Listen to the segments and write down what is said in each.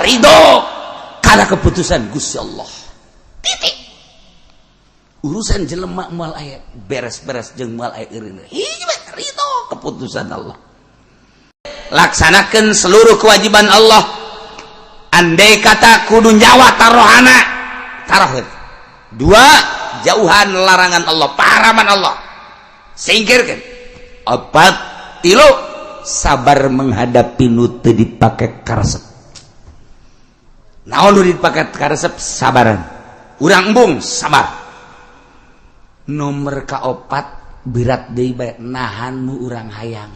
ridho karena keputusan Gusti Allah. Titik. Urusan jelema moal aya beres-beres jeung moal aya eureun. Ridho keputusan Allah. Laksanakeun seluruh kewajiban Allah. Andai kata kudu nyawa tarohana, taroheun. 2, jauhan larangan Allah, paraman Allah. Singkirkeun. 4, 3, sabar menghadapi nu teu dipake karesep. Naon nu dipake karesep? Sabaran. Urang embung sabar. Nomor kaopat berat deui bae nahan nu urang hayang.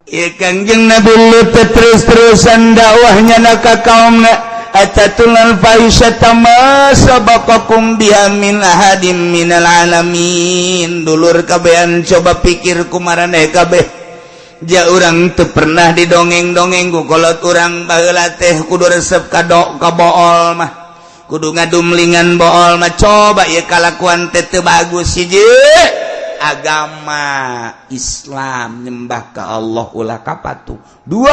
Ya Kangjeng Nabi Lut terus-terusan dakwahnya ka kaumna atatul fahisata ma sabaqakum biha min ahadin minal alamin. Dulur kabehan coba pikir kumaraneh kabeh. Ja urang teu pernah didongeng-dongeng ku kolot urang baheula teh kudu resep ka bool mah. Kudu ngadumlingan bool mah coba ieu kalakuan teh teu bagus hiji. Agama Islam nyembah ke Allah ulah kapatu. 2,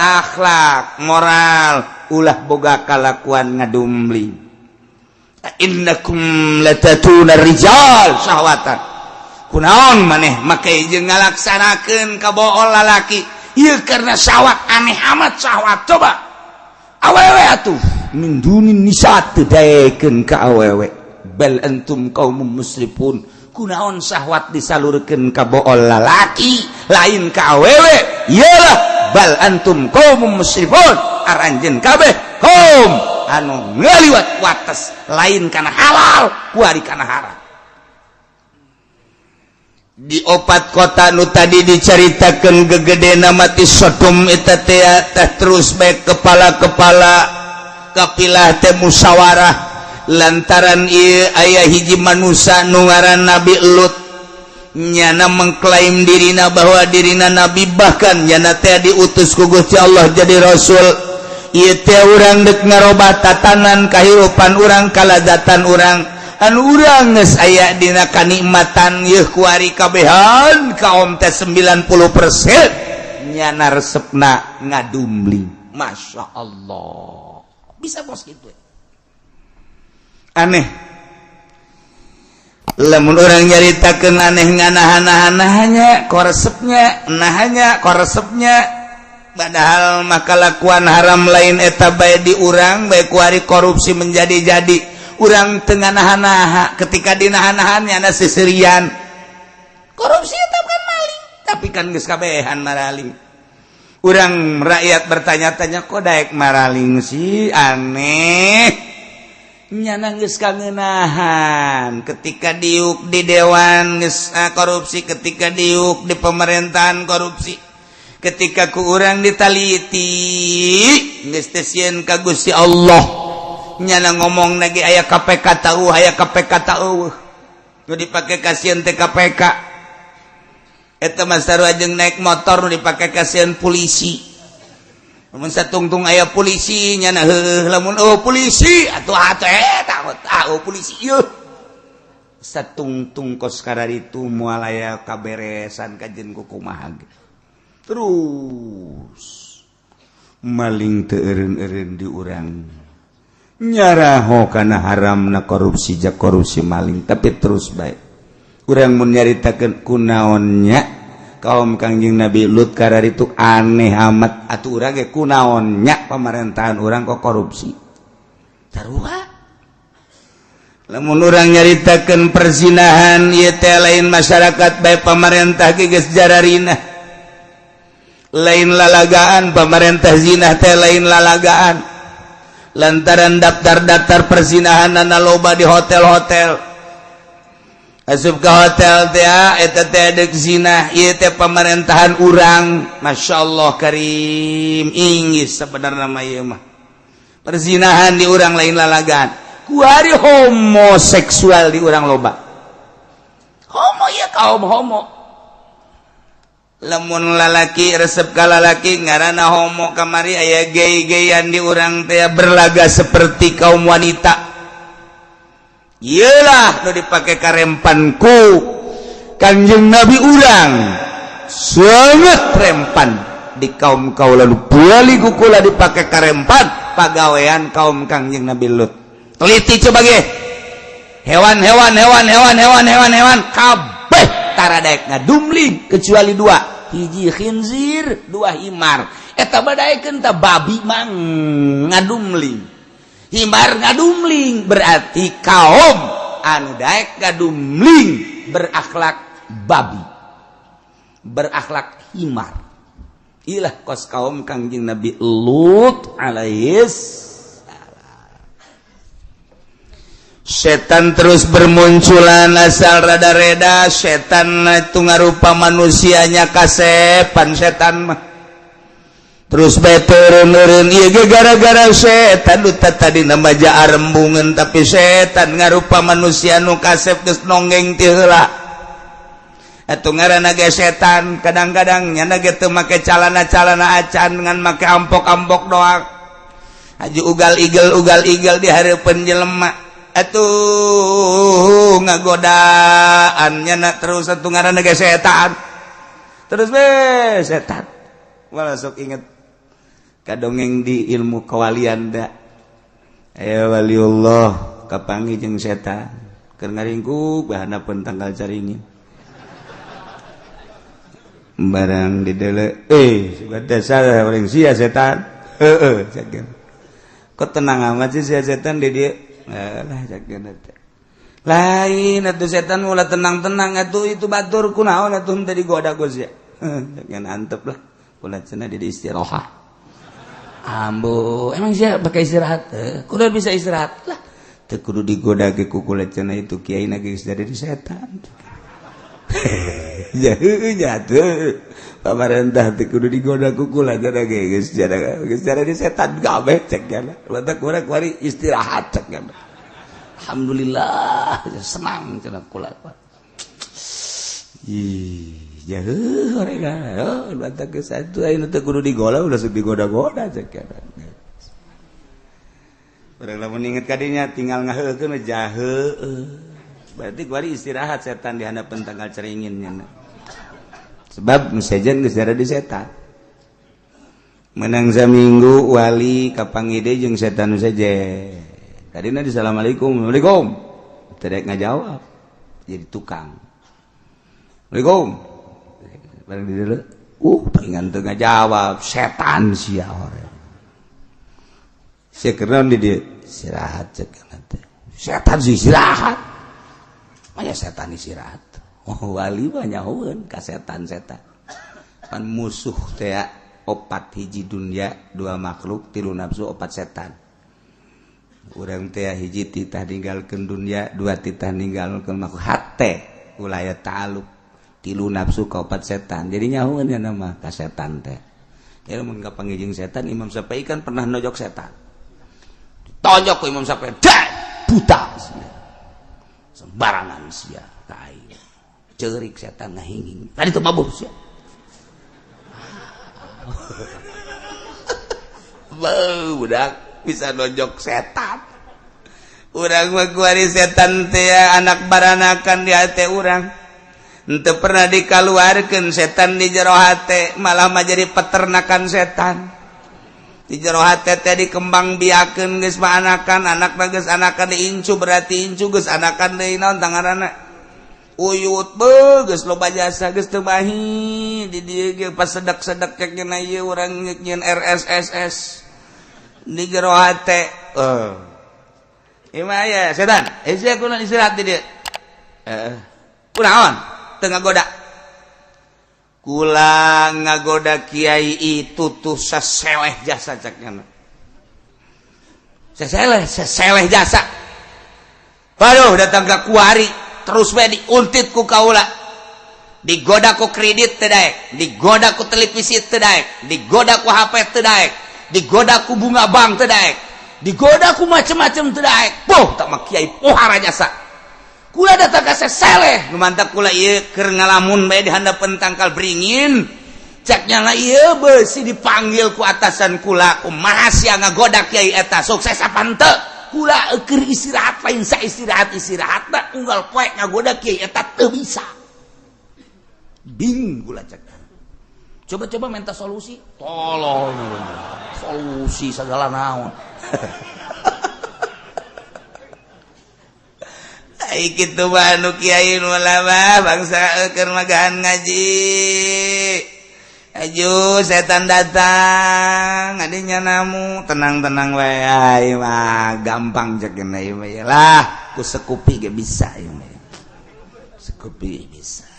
akhlak moral ulah boga kalakuan ngadumling. Innakum latatuna rijal syahwatan. Kunaon maneh make jeung ngalaksanakeun ka bool lalaki ieu karena syahwat aneh amat syahwat. Coba awewe atuh min dunin nisa teu daekeun ka awewe bal antum qaumun musrifun. Kunaon syahwat disalurkeun ka bool lalaki lain ka awewe iyalah bal antum qaumum musrifun aranjeun kabeh kaum anu ngaliwat wates lain kana halal kuari kana haram. Di 4 kota nu tadi dicaritakeun gegedena mati Sodom eta teh terus bae kepala-kepala kapilah teh musyawarah lantaran ieu aya hiji manusia nu ngaran Nabi Lut nyana mengklaim dirina bahwa dirina nabi bahkan nyana teh diutus ku Gusti Allah jadi rasul. Ieu teh urang deuk ngarobah tatanan kahirupan urang kalazatan urang anu urang geus aya dina kanikmatan yeuh kuari kabehan kaum teh 90% nyana resepna ngadumbling. Masya Allah bisa bos gitu. Aneh lamun orang nyaritakeun aneh nganahan-nahannya koresepnya nahanya koresepnya padahal makalakuan haram lain eta bae di urang bae kuari korupsi menjadi-jadi urang teu nganahan-naha ketika dinahan-nahan nya seserian korupsi eta kan maling tapi kan geus kabehan maraling. Urang rakyat bertanya-tanya kok daek maraling sih aneh nyana geus kangeunahan ketika diuk di dewan geus korupsi ketika diuk di pemerintahan korupsi ketika ku urang ditaliti geus teh sieun ka Gusti Allah nyana ngomong lagi aya KPK tahu aya KPK tahu nu dipake ka sieun teh KPK eta mah sarua jeung naik motor nu dipake ka sieun polisi. Lamun satungtung aya polisi nyana heuh lamun polisi atuh takut polisi ieu satungtung kos kararitu moal aya kaberesan kajen ku kumaha terus maling teu eureun-eureun di urang nyaraho kana haramna korupsi jak korupsi maling tapi terus bae urang mun nyaritakeun kunaonnya kaum Kangjeng Nabi Lut karar itu aneh amat atuh urang ge kunaonnya pemerintahan urang kok korupsi tarua lamun urang nyaritakeun perzinahan ieu teh lain masyarakat bae pemerintah ge geus jararina lain lalagaan pemerintah zina teh lain lalagaan lantaran daftar-daftar perzinahan anu loba di hotel-hotel asup ke hotel teh eta teh deuk zina ieu teh pemerintahan urang masyaallah karim inggis sebenarnya mah ieu mah perzinahan di urang lain lalagaan kuari homoseksual di urang loba homo ya kaum homo lamun lalaki resep ka lalaki ngaranna homo kamari aya gay-gayan di urang teh berlaga seperti kaum wanita. Iyalah nu dipake karempanku Kangjeng Nabi urang sangat rempan di kaum kaula bali kukula dipake karempat pagawean kaum Kangjeng Nabi Lut. Teliti coba ge. Hewan kabeh taradaek ngadumling kecuali dua. Hiji khinzir, dua himar. Eta badaekeun teh babi mang ngadumling. Himar ngadumling berarti kaum anu daek ngadumling berakhlak babi. Berakhlak himar. Ilah kos kaum Kangjeng Nabi Lut alaihis. Setan terus bermunculan asal rada-reda. Setan itu ngarupa manusianya kasepan setan mah. Terus beturun-urun ieu ge gara-gara setan duta tadi nama jaar rembungan tapi setan ngarupa manusia nu kasep geus nonggeng ti heula. Atuh ngaranna ge setan kadang-kadang nya ge teu make calana-calana acan ngan make ampok-ampok doang. Haji ugal-igel di hareupeun jelema. Atuh ngagodaan nyana terus atuh ngaranna ge setan. Terus setan. Wala sok inget kadongeng di ilmu kawalian da. Aya waliullah kapanggih jeung setan. Keur ngaringkuk bahanapeun tanggal caringin. Barang di deuleu sudah salah orang sia setan. Heeh cakeun. Kok tenang amat sih sia setan di dieu. Lah cakeun teh. Lain atuh setan ulah tenang-tenang atuh itu batur kunaon atuh teh digoda Gus ya. Cakeun antep lah. Kula cenah di istirahat. Ambo, emang sia pakai istirahat? Kudu bisa istirahat lah. Teu kudu digoda ge ku kula cenah itu kiai na geus dari setan. Jatuh. Pamarentah teu kudu digoda ku kula cenah ge geus dari setan kabeh cek kana. Lantak urang kuari istirahat cek kana. Alhamdulillah senang cenah kula. Jauh mereka, bantah ke satu, ayo nanti kudu digoda, udah sok digoda-goda sekarang. Orang lamun inget kadinya tinggal ngaheukeun jaheuh. Berarti kuari istirahat setan di hadapan tanggal ceringinnya. Sebab sejen geus di setan. Menang saminggu wali kapanggih deui jeung setan nu sejen. Tadina assalamualaikum, waalaikum. Teu daek ngajawab. Jadi tukang. Waalaikum. Barang di dulu, pengen tuh ngajawab setan sia orang. Saya kena di dia istirahat cek nanti. Setan sih istirahat, maya setan istirahat. Oh wali banyak orang kasetan setan. Kan musuh teh opat hiji dunia dua makhluk tilu nafsu opat setan. Urang teh hiji titah ninggalkeun dunia dua titah ninggalkeun makhluk hate ulah ta'alluq. Tilu nafsu kaupat setan jadi nyahuan ya nama ka setan teh ya mun kapanggih jeung setan Imam Syafi'i kan pernah nojok setan tojok ku Imam Syafi'i dah buta sia sembarangan sia ka aing ceurik setan ngahinging tadi teu mabuk sia budak bisa nojok setan urang mah kuari setan teh anak baranakan di hate urang. Ente pernah dikaluarkeun setan di jero hate malah mah jadi peternakan setan. Di jero hate teh dikembang biakeun geus mah anakan, anakna geus anakan diincu berarti incu geus anakan deui naon tangaranna. Uyut geus loba jasa geus teu bahi di dieu ge pas sedek-sedek kekena ieu urang nyeun RSSS. Di jero hate. Ieu mah aya setan. Sia kunaon istirahat di dieu. Kunaon? Tengah goda kula ngagoda kiai itu tuh seseleh jasa caknya seseleh jasa waduh datang ke kuari terus we diuntit ku kaula digoda ku kredit teu daek digoda ku televisi teu daek digoda ku HP teu daek digoda ku bunga bank teu daek digoda ku macem-macem teu daek tak mah kiai pohara jasa kula datang ka seseleh nu mantap kula ieu keur ngalamun bae di handapeun tangkal beringin ceknya lah ieu beusi dipanggil ku atasan kula kumaha sia ngagoda kiai eta sukses apa henteu kula keur istirahat lain sa istirahatna unggal poe ngagoda kiai eta teu bisa bingung kula cek Coba-coba minta solusi, tolong solusi segala naon. Ai kitu mah nu kiai nu lama bangsa keur magahan ngaji. Aju setan datang, adinya namu tenang-tenang wae ai mah gampang cekeun ieu mah lah, ku sekupi ge bisa ieu mah. Sekupi bisa.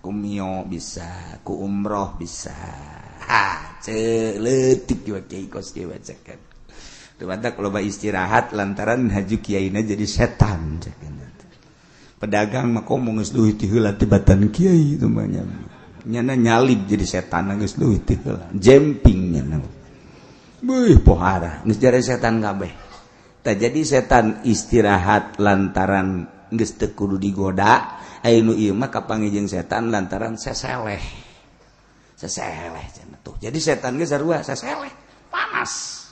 Ku mio bisa, ku umroh bisa. Ha, celeutik we kiai kos kieu bacakeun. Teu badak loba istirahat lantaran haju kiaina jadi setan cekeun. Pedagang mah komo geus duit heula tibatan kiai itu mah nyana nyalib jadi setan geus duit heula. Jemping nyana. Beuh pohara geus jare setan kabeh. Tah jadi setan istirahat lantaran geus teu kudu digoda. Ainu ieu mah kapanggih jeung setan lantaran seseleh cenah tuh. Jadi setan ge sarua seseleh, panas.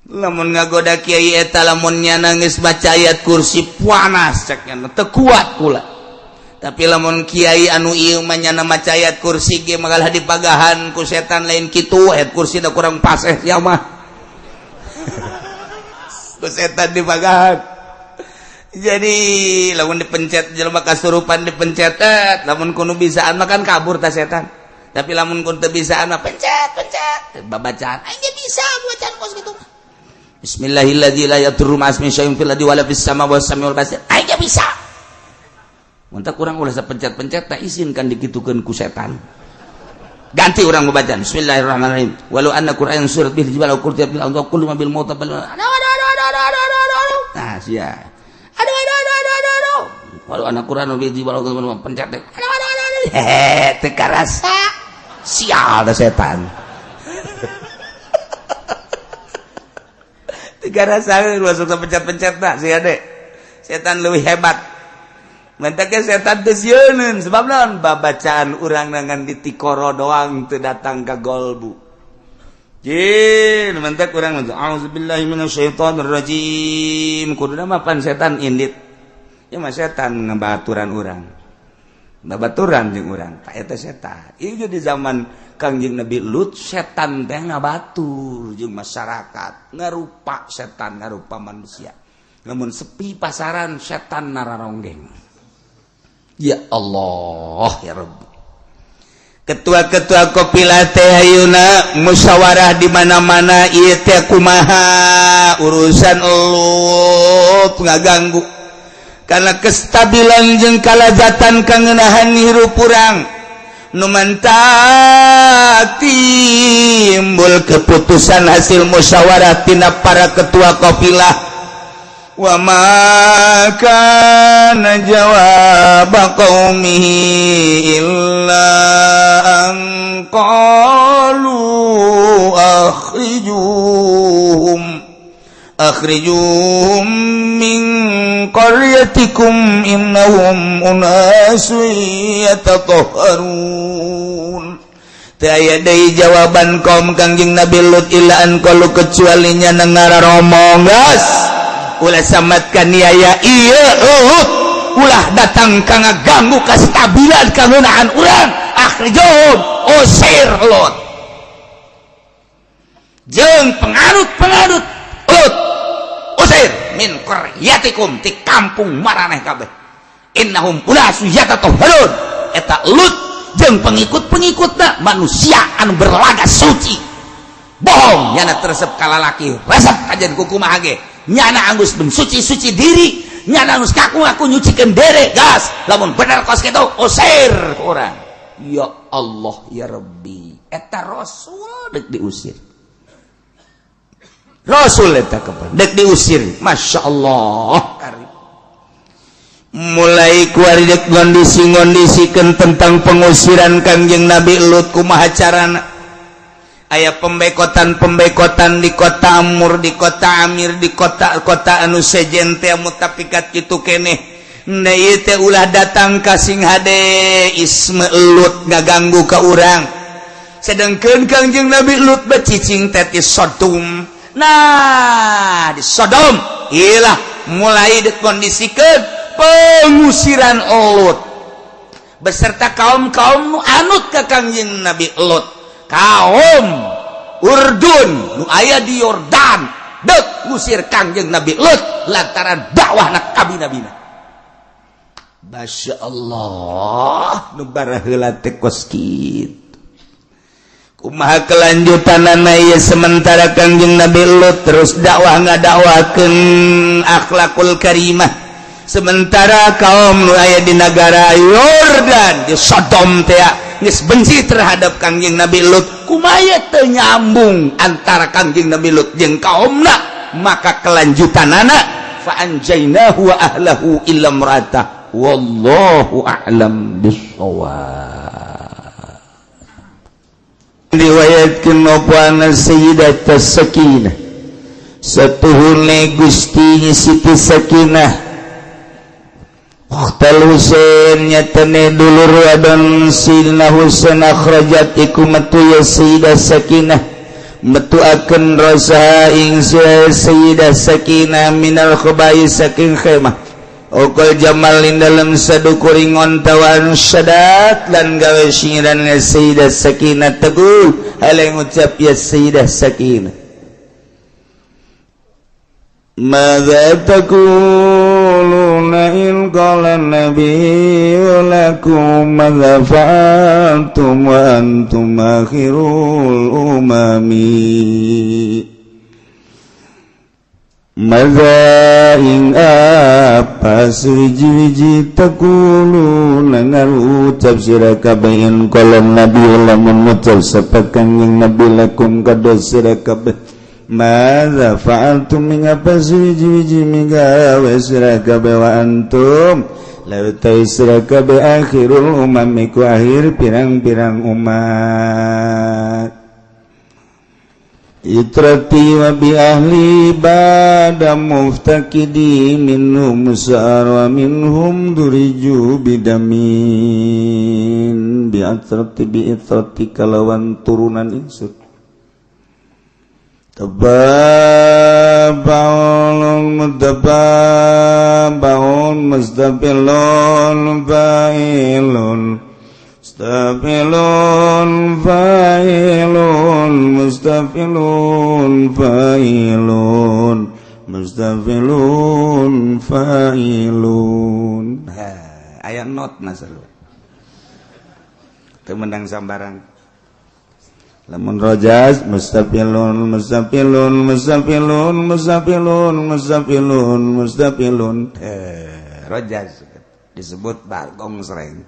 Lamun ngagoda kiai eta lamun nyana geus baca ayat kursi panas cek nya teu kuat pula. Tapi lamun kiai anu ieu mah nyana maca ayat kursi ge magalah dipagahan ku setan lain kitu, ayat kursi da kurang paseh sia mah. Ku setan dipagahan. Jadi lamun dipencet jelema kasurupan dipencet lamun kudu bisaan mah kan kabur ta setan. Tapi lamun kun teu bisaan mah pencet babacaan aing ge bisa bacaan kos kitu mah. Bismillahirrahmanirrahim la yadurru ma'asmi syai'un fil ardi wala fis samawati was-samiul basir. Aing ge bisa. Mun teu kurang ulah sapencet-pencet tah izinkan dikitukeun ku setan. Ganti urang babacaan Bismillahirrahmanirrahim. Walau anna Qur'an surat bil jibal wa qurtiya bil ardh kullu ma bil maut bal. Nah, sia. Walau anak Quran lebih walau pencet deh. Teka rasa sial dah setan. Teka rasa masuk ke pencet-pencet tak sih adek. Setan lebih hebat. Mentaknya setan desieun sebab naon babacaan urang nangan di tikoro doang teu datang ka golbu. Jin mentak urang mah auzubillahi minasyaitonir rajim. Kuduna mah pan setan indit. Ya mah setan ngabaturan urang. Ngabaturan jeung urang. Ta eta setan. Ieu di zaman Kangjeng Nabi Lut setan teh ngabatur jeung masyarakat. Ngarupa setan ngarupa manusia. Namun sepi pasaran setan nararonggeng. Ya Allah ya Rabbi. Ketua-ketua Kopila teh ayeuna musyawarah di mana-mana ieu teh kumaha urusan Lut ngaganggu. Karena kestabilan jeung kalajatan kangenahan hirup urang nu mantap timbul keputusan hasil musyawarah tina para ketua kafilah wa ma kana jawab qaumihi illa an qalu akhrijuhum min qaryatikum innahum unasun yatatahharun. Teu aya deui jawaban kaum Kangjeng Nabi Lut illa an qalu kecuali nya ngararomong gas ulah samatkan aya ieu Lut ulah datang ka ngaganggu kastabilan kangeunaan urang akhrijuhum usir Lut jeung pengarut-pengarut Lut usir min qaryatikum ti kampung maraneh kabeh innahum unasun yatatahharun eta Lut jeung pengikut-pengikutna manusia anu berlaga suci bohong nyana teresep kalalaki resep kajen kukumaha ge nyana anggus mensuci-suci diri nyana anggus ngaku-ngaku nyucikeun dere gas lamun bener kos kitu usir ku urang ya Allah ya Rabbi eta rasul deuk diusir Rasul eta kepada dek diusir Masya Allah karib. Mulai kuari dek ngondisi-ngondisikan tentang pengusiran Kangjeng Nabi Lut kumaha carana aya pembekotan di kota Amur di kota Amir di kota anu sejen teh mutapikat kitu keneh na ieu teh ulah datang ka sing hade isme Lut ngaganggu ka urang sedengkeun Kangjeng Nabi Lut becicing teh ti Sodom. Nah di Sodom iyalah mulai dikondisikan pengusiran Lut beserta kaum-kaum nu anut ka Kangjeng Nabi Lut, kaum Urdun nu aya di Yordan deuk ngusir Kangjeng Nabi Lut lantaran dakwahna ka nabi-nabina. Masya Allah, nu bara heula teh kos kitu. Kumaha kelanjutanana ieu sementara Kangjeng Nabi Lut terus dakwah ngadakwakeun akhlakul karimah, sementara kaum nu aya di negara Yordan di Sodom teh geus benci terhadap Kangjeng Nabi Lut. Kumaha teu nyambung antara Kangjeng Nabi Lut jeung kaumna, maka kelanjutanana fa anjaynahu wa ahlahu illa imra'atah wallahu a'lam bissawab. Riwayatkeun opana Sayyidatah Sakinah satuhune Gusti Siti Sakinah waqtal Husain nyatane dulur wadon Sidina Husain akhrajat iku metu ya Sayyidah Sakinah metuakeun rosaha ing Sayyidah Sakinah minal khaba'is saking khemah Okol jamalin dalam sadukuring ontawan syadat lan gawe singiran Sayyidah Sakinah teguh haleng ucap ya Sayyidah Sakinah madza taquluna in qala nabiyyu lakum madza fa'altum wa antum akhirul umami. Madza ing apa suwiji-wiji taquluna ngarucap sira kabeh in qala nabiyyu lamun ngucap sapa Kangjeng Nabi lakum kada sira kabeh madza fa'altum ing apa suwiji-wiji migawe sira kabeh wa antum lautai sira kabeh akhirul umam iku akhir pirang-pirang umat. Itrati wa bi ahli bada muftakidi minhum sa'ar wa minhum duriju bidamin bi'atrati bi'itrati kalawan turunan insut tababaun mudabbaun musdabillun fa'ilun mustafilun fa'ilun mustafilun fa'ilun mustafilun fa'ilun. Aya not nasal teu menang sambarang lamun rojas mustafilun mustafilun mustafilun mustafilun mustafilun mustafilun rojas disebut bagong sereng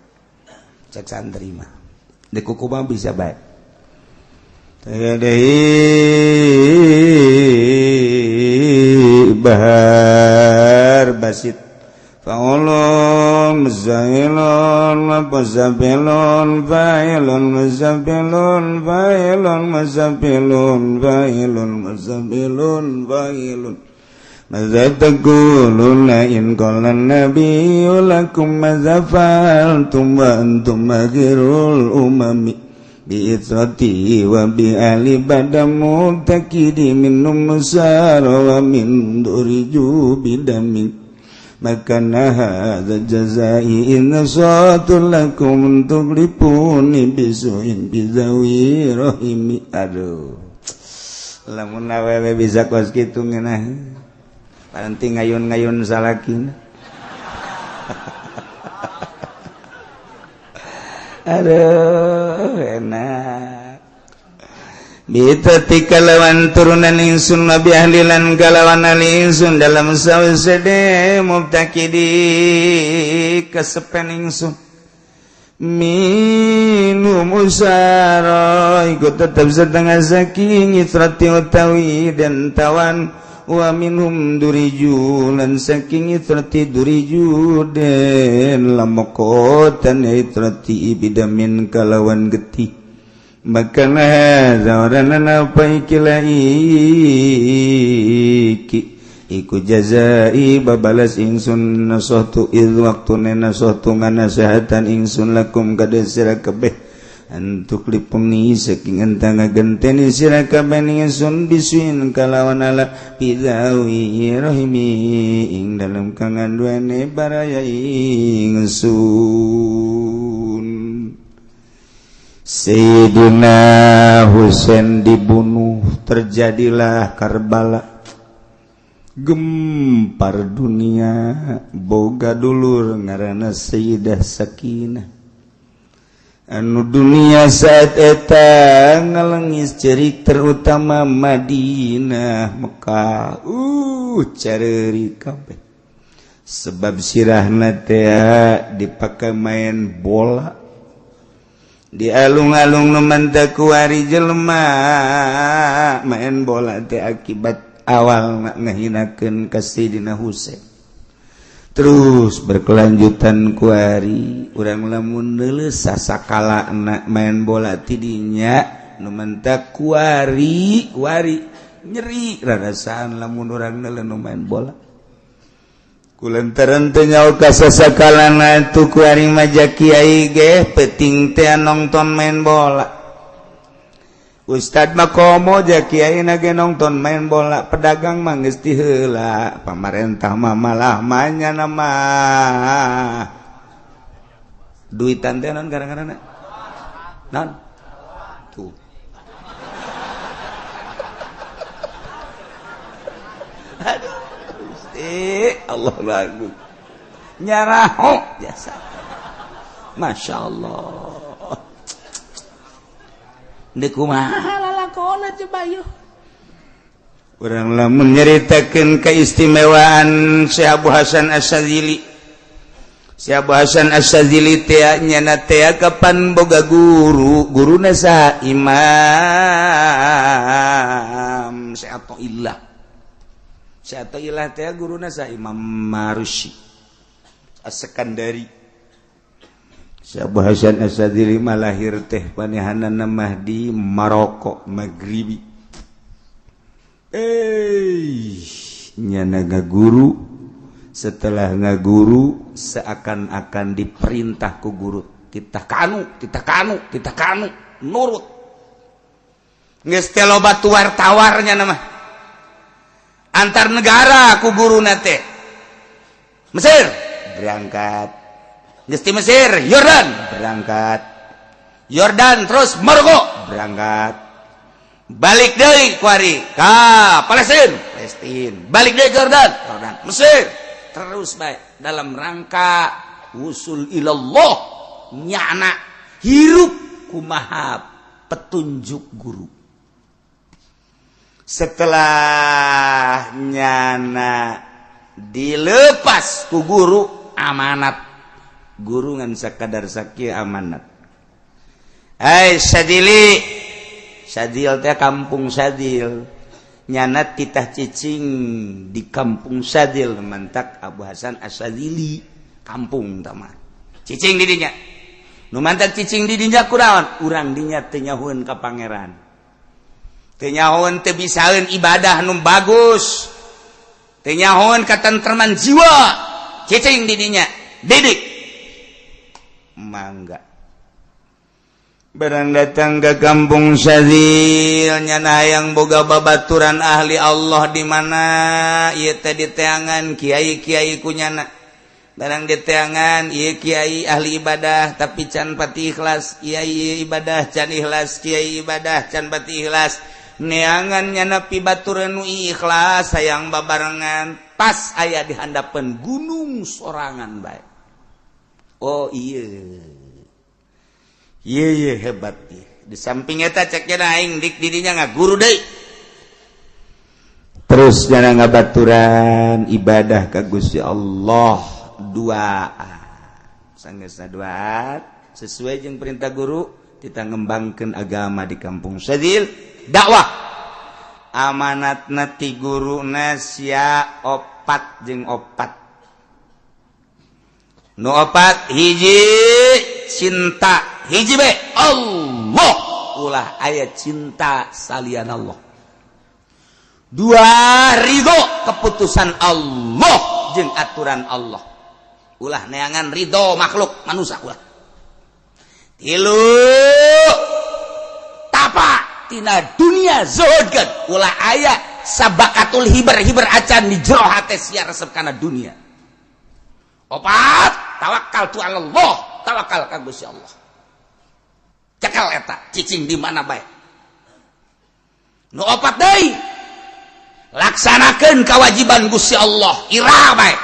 cek santri mah di kuku mah bisa baik bahar basit fa'ulun muzailun muzabilun fa'ilun muzabilun fa'ilun muzabilun fa'ilun muzabilun fa'ilun. Madza taquluna in qala nabiyyu lakum madza fa'altum wa antum akhirul umami bi itrati wa bi ali badamu takidi minum musara wa min duriju bidamin makana hadza jazai in satul lakum tuglipuni bisuin bizawi rahimi. Aduh lamun awewe bisa kos kitu ngeunah nanti ngayun-ngayun salakin. Aduh enak bitati kalawan turunan insun nabi ahlilan kalawan insun dalam sawsede mubtakidi kesepen insun minum usara ikut tetap setengah saking itrati utawi dan tawan wa minhum duriju lan saking itrati duriju den lamokotan itrati ibidamin kalawan getih makana zawarana paikilai iku jazai babalas ingsun nasahtu id waktune nasahtu nganasehatan ingsun lakum kada sira kabeh antuk lipuni saking entang ngagenteni sira kabeh ingsun bisuin kalawan ala bidawi rahimi ing dalam kanganduane baraya ingsun. Sayyidina Husain dibunuh, terjadilah Karbala. Gempar dunia, boga dulur ngaranna Sayyidah Sakinah. Anu dunia saat eta ngalengis cerik terutama Madinah, Mekah, careurik kabeh. Sebab sirahna teh dipakai main bola. Di alung-alung nu mantak kuari jelema main bola teh akibat awal ngahinakeun ka Sayyidina Husain. Terus berkelanjutan kuari urang lamun leuleus sasakala main bola ti dinya nu mantak kuari nyeri rarasaan lamun urang nu main bola. Kulantaran teu nyaho ka sasakalana tu kuari maja kiai ge penting teh nonton main bola. Ustad mah komo ja kiai ge nonton main bola, pedagang mah geus ti heula, pamarentah mah malah manyana mah duitan teh naon gara-garana? Naon? Tuh. Aduh, Gusti Allah lagu. Nyaraho biasa. Masyaallah. Di kumaha lalakona coba yuk. Urang lamun nyaritakeun keistimewaan Syekh Abu Hasan Asyadzili. Syekh Abu Hasan Asyadzili teh nyana teh kapan boga guruna saha Imam Syekh Athaillah. Syekh Athaillah teh guruna saha Imam Marusi As-Sekandari. Syekh Abu Hasan Asyadzili lahir teh panehanana mah di Maroko Maghribi. Nyana ngaguru, setelah ngaguru seakan-akan diperintah ku guru, kita kanu nurut. Geus teh loba tuwar-tawarnya nama. Antar negara ku guruna teh. Mesir berangkat. Gesti Mesir, Yordan berangkat. Yordan terus Maroko berangkat. Balik deui kuari ka Palestina. Balik deui ke Yordan, Mesir. Terus baik dalam rangka usul ilallah nyana hirup kumaha petunjuk guru. Setelah nyana dilepas ku guru amanat. Guru ngan sakadar sakieu amanat. Sadil teh kampung Sadil. Nyana titah cicing di kampung Sadil mantak Abu Hasan Asyadzili kampung tama. Cicing di dinya. Nu mantak cicing di dinya kunaon? Urang dinya teu nyahoeun ka pangeran. Teu nyahoeun teu bisaeun ibadah nu bagus. Teu nyahoeun katentreman jiwa. Cicing di dinya. Didik mangga barang datang ke kampung Sadil nyana hayang boga babaturan ahli Allah di mana ieu teh diteangan kiai-kiai ku nyana barang diteangan ieu kiai ahli ibadah tapi can pati ikhlas kiai ibadah can ikhlas kiai ibadah can pati ikhlas neangan nyana pibaturan nu ikhlas hayang babarengan pas aya di handapeun gunung sorangan bae. Oh iya hebat ya. Di samping eta cek cenah aing dik didinya ngaguru deui. Terus cenah ngabaturan ibadah ka Gusti Allah duaan. Sanggeusna duaan sesuai jeung perintah guru kita ngembangkeun agama di kampung Sadil dakwah. Amanatna ti guruna sia opat jeung opat. Nu opat hiji cinta, hiji be Allah. Ulah aya cinta salian Allah. Dua ridho keputusan Allah jeung aturan Allah. Ulah neangan ridho makhluk manusia ulah. Tilu tapa tina dunia zuhudkeun. Ulah aya sabakatul hibar acan di jero hate sia resep kana dunia. Opat tawakal tu Allah, tawakal ka Gusti Allah. Cek tekel eta cicing di mana bae. Nu opat deui laksanakeun kewajiban Gusti Allah ira bae.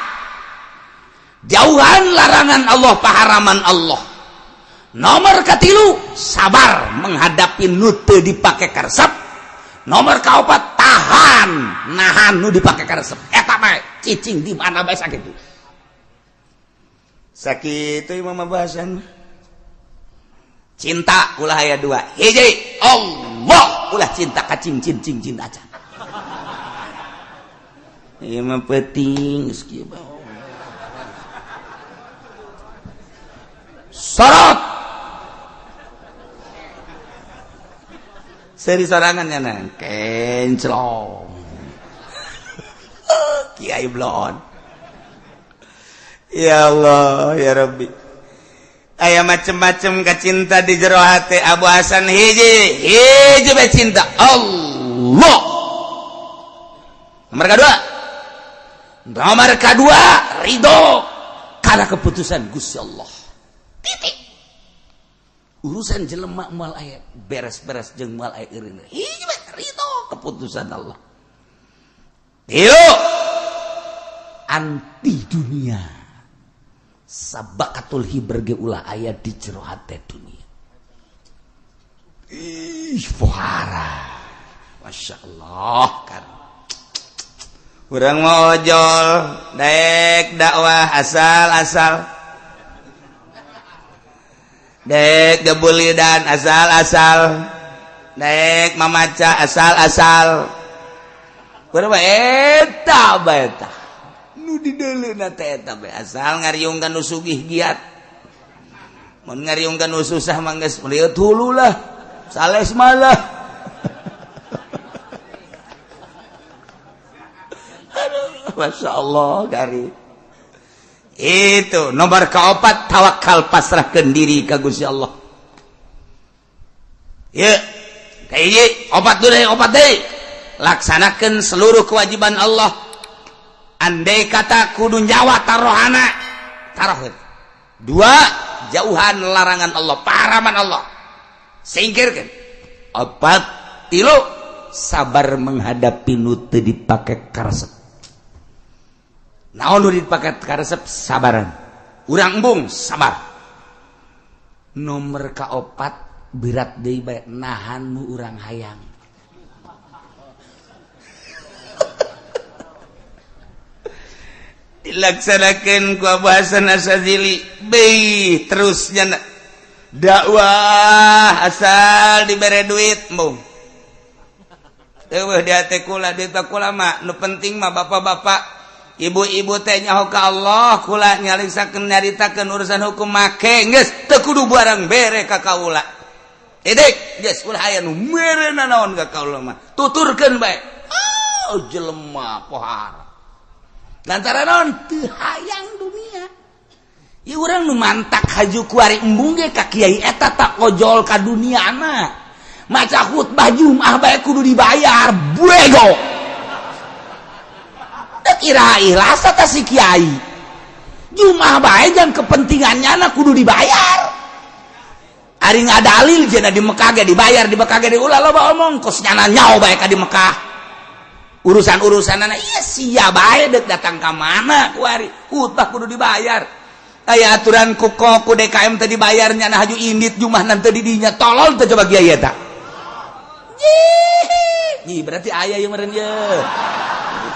Jauhan larangan Allah paharaman Allah. Nomor katilu sabar menghadapi nu teu dipake karesep. Nomor kaopat tahan nahan nu dipake karesep. Eta bae cicing di mana bae sakitu. Sakitu imam bahasan. Cinta ulah aya dua. Hiji Allah ulah cinta ka cing aja. Ieu mah penting geus kieu. Sorot. Seri sorangan nya kenclong. Kiai blon. Ya Allah ya Rabbi. Aya macem-macem kacinta di jero hati Abu Hasan hiji bae cinta Allah. Nomor kedua ridho karena keputusan Gusti Allah. Titik. Urusan jelema moal aya beres-beres jeung moal aya eureun. Hiji bae ridho keputusan Allah. Tilu anti dunia. Sabakatul hiberge ulah aya di jero hate dunia. Ih, fuhara. Masya Allah kan. Urang mau ojol, daek dakwah asal-asal. Daek gebulidan asal-asal. Daek mamaca asal-asal. Kumaha eta bae tah. Nu dideuleuna teh eta bae asal ngariungkan nu sugih giat. Mun ngariungkan nu susah mah geus melihat hulu lah. Sales malah. Masya Allah gari. Itu nomor keempat tawakal pasrahkeun diri ka Gusti Allah. Ya, kayak opat deui. Laksanakeun seluruh kewajiban Allah. Andai kata kudu nyawa tarohana tarohir. Dua, jauhan larangan Allah, paharaman Allah. Singkirkan. Opat, tilu, sabar menghadapi nu teu dipake karesep. Naon nu dipake karesep sabaran. Urang embung sabar. Nomor kaopat berat deui bae nahan nu urang hayang. Dilaksanakan ku Abu Hasan Asyadzili bae terusnya dakwah asal dibere duit embung. Eueuh di hate kula di kula mah nu penting mah bapak-bapak ibu-ibu teh nyaho ka Allah kula nyalingsakeun nyaritakeun urusan hukum make geus teu kudu barang bere ka kaula. Edek geus ulah aya nu merena naon ka kaula mah tuturkeun bae. Oh jelema pohar. Lantaran naon teu hayang dunia. Ieu urang nu mantak haju kuari embung ge ka kiai eta tak ojol ka duniana. Maca khutbah Jumat bae kudu dibayar, buego. Da kira ikhlas ta si kiai. Jumat bae jang kepentingannya kudu dibayar. Ari ngadalil cenah di Mekah ge dibayar, di Mekah ge ulah loba omong kosnyana nyaho bae ka di Mekah. Urusan-urusanana iya sia bae deuk datang ka mana kuari hutah kudu dibayar. Aya aturan ku DKM teh dibayarnya nah haju indit jumah nanti di dinya tolol teh coba kieu eta. Ih berarti aya yang meureun ye.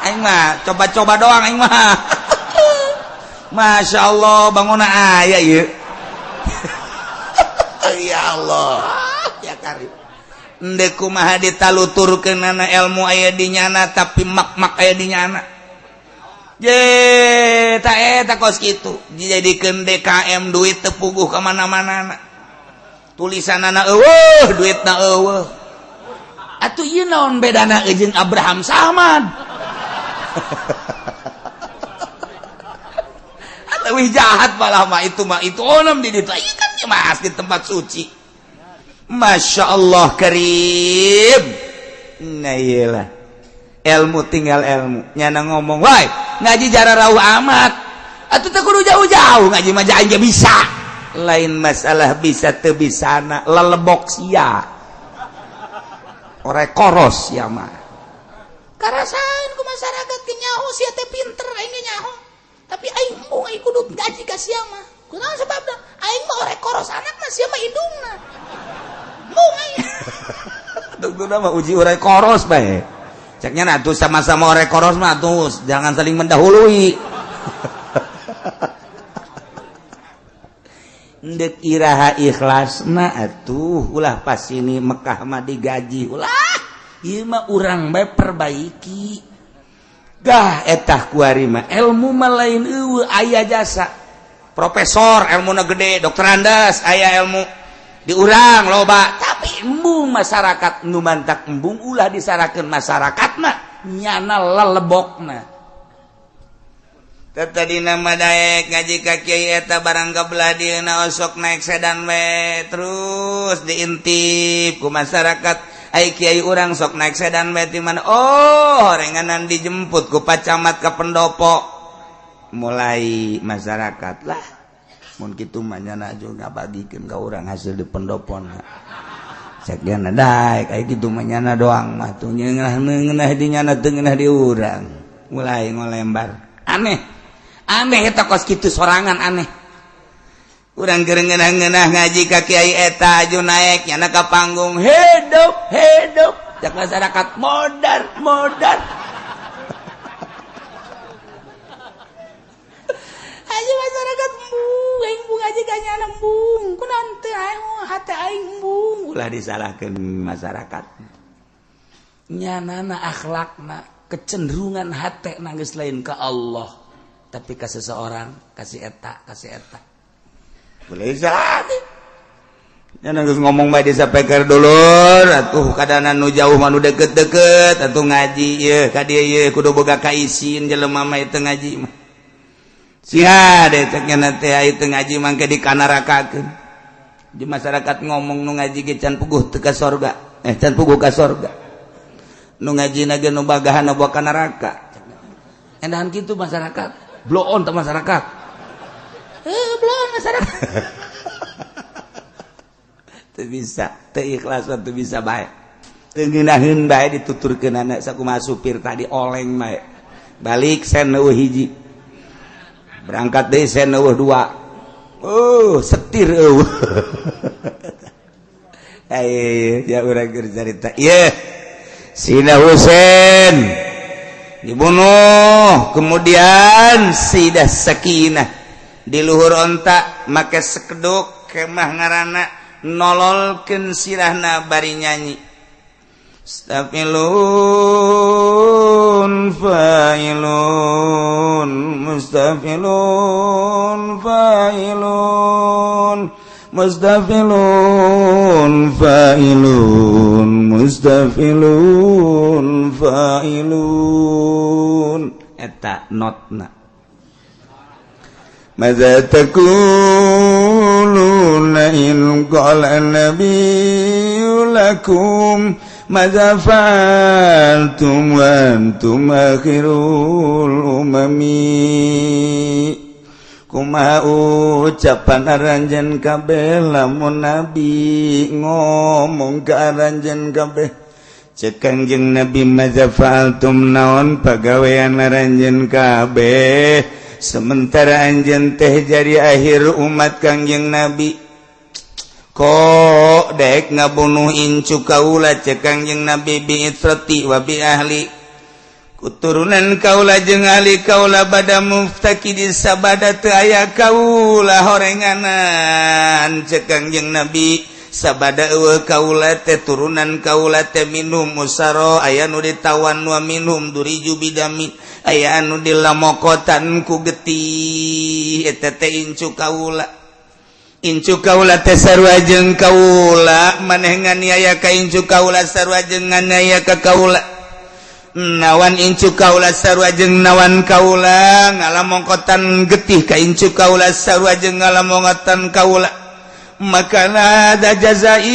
Aing mah coba-coba doang aing mah. Masya Allah bangunna aya ieu. Ya Allah ya karim. Endek kumaha ditaluturkeunana ilmu aya di nyana tapi mak-mak aya di nyana. Je ta eta kos kitu dijadikeun DKM duit teu puguh ka mana-manana. Tulisanana eueuh duitna eueuh. Atuh ieu naon bedana jeung Abraham Samad. Leuwih jahat malah mah itu onom di ditu. Ieu kan mas di tempat suci. Masya Allah karim. Nah iyalah ilmu tinggal ilmu nyana ngomong wae ngaji jara rauh amat atuh teh kudu jauh-jauh ngaji mah aing ge bisa lain masalah bisa teu bisana lelebok sia ore koros ya mah karasain ku masyarakat ke nyaho sia teh pinter aing ge nyaho tapi aing embung aing kudu gaji ka sia mah kunaon sebabna aing mah ore koros anak mah sia mah indungna embung aing duguna mah uji ore koros bae ceknya atuh sama-sama ore koros mah atuh jangan saling mendahului ndek iraha ikhlasna atuh ulah pas ini Mekah mah digaji ulah ieu mah urang bae perbaiki gah etah kuari mah ilmu mah lain eueuh aya jasa profesor ilmuna gede dokter andas aya ilmu di urang loba tapi embung masyarakat nu mantak embung ulah disarakeun masyarakatna nyana lelebokna tadi nama daek ngaji ka kiai eta barang kabelah dieuna osok naik sedan we terus diintip ku masyarakat ai kiai urang sok naik sedan we di mana oh renganan dijemput ku pacamat ka pendopo mulai masyarakat lah mun kitu mah nyana juga bagikeun ka urang hasil di pendopona cek yana daek ai kitu mah nyana doang mah tuh ngeunah di nyana teu ngeunah di urang mulai ngolembar aneh eta kos kitu sorangan aneh urang keur ngeunah-ngeunah ngaji ka kiai eta aju naek nyana ka panggung hidup cak masyarakat modar aja masyarakat embung aing embung aja ka nyana embung kunaon teu aing hate aing embung ulah disalahkeun masyarakat nyanana akhlakna kecenderungan hate nangis lain ka Allah tapi ke seseorang kasih eta boleh jadi jangan ngomong bae disampaikan dulur atuh kadana nu jauh mah nu deket-deket atuh ngaji ieu ka dieu ieu kudu boga kaisin jelema mah teu ngaji mah sia de cek nya teh aya teu ngaji mangke dikanarakakeun di masyarakat ngomong nu ngaji ge can puguh teu ka sorga can puguh ka sorga nu ngajina ge nu bagahana bawa ka neraka endahan kitu masyarakat blow on sama masyarakat blow on masyarakat teu bisa teu ikhlas teu bisa bae teu ngeunaheun bae dituturkeun anak sakumaha supir tadi oleng bae balik sen eueuh hiji berangkat deui sen eueuh dua setir eueuh aye ya urang keur carita ieu Sina Husein dibunuh kemudian Sayyidah Sakinah di luhur onta make sekeduk kemah ngaranna nololkeun sirahna bari nyanyi mustafilun failun mustafilun failun mustafilun failun mustafilun failun eta notna madza taquluna in qala nabiyyu lakum madza fa'altum wa antum akhirul umami kumaha ucapan aranjeun kabeh lamun nabi ngomong ka aranjeun kabeh cek Kangjeng Nabi madza fa'altum naon pagawean aranjeun kabeh sementara anjeun teh jadi akhir umat Kangjeng Nabi kok dek ngabunuh incu kaula cek Kangjeng Nabi bi itrati wa bi ahli kuturunan kaula jeung ahli kaula bada muftaqidin sabada teu aya kaula horenganan cek Kangjeng Nabi sabada eueuh kaula teh turunan kaula teh minum musaro aya nu ditawan wa minum duriju bidamin aya anu dilamokotan ku getih eta teh incu kaula teh sarua jeung kaula maneh nganiaya ka incu kaula sarua jeung nganiaya ka kaula nawan incu kaula sarua jeung nawan kaula ngalamongkotan getih ka incu kaula sarua jeung ngalamongkotan kaula maka ada jazai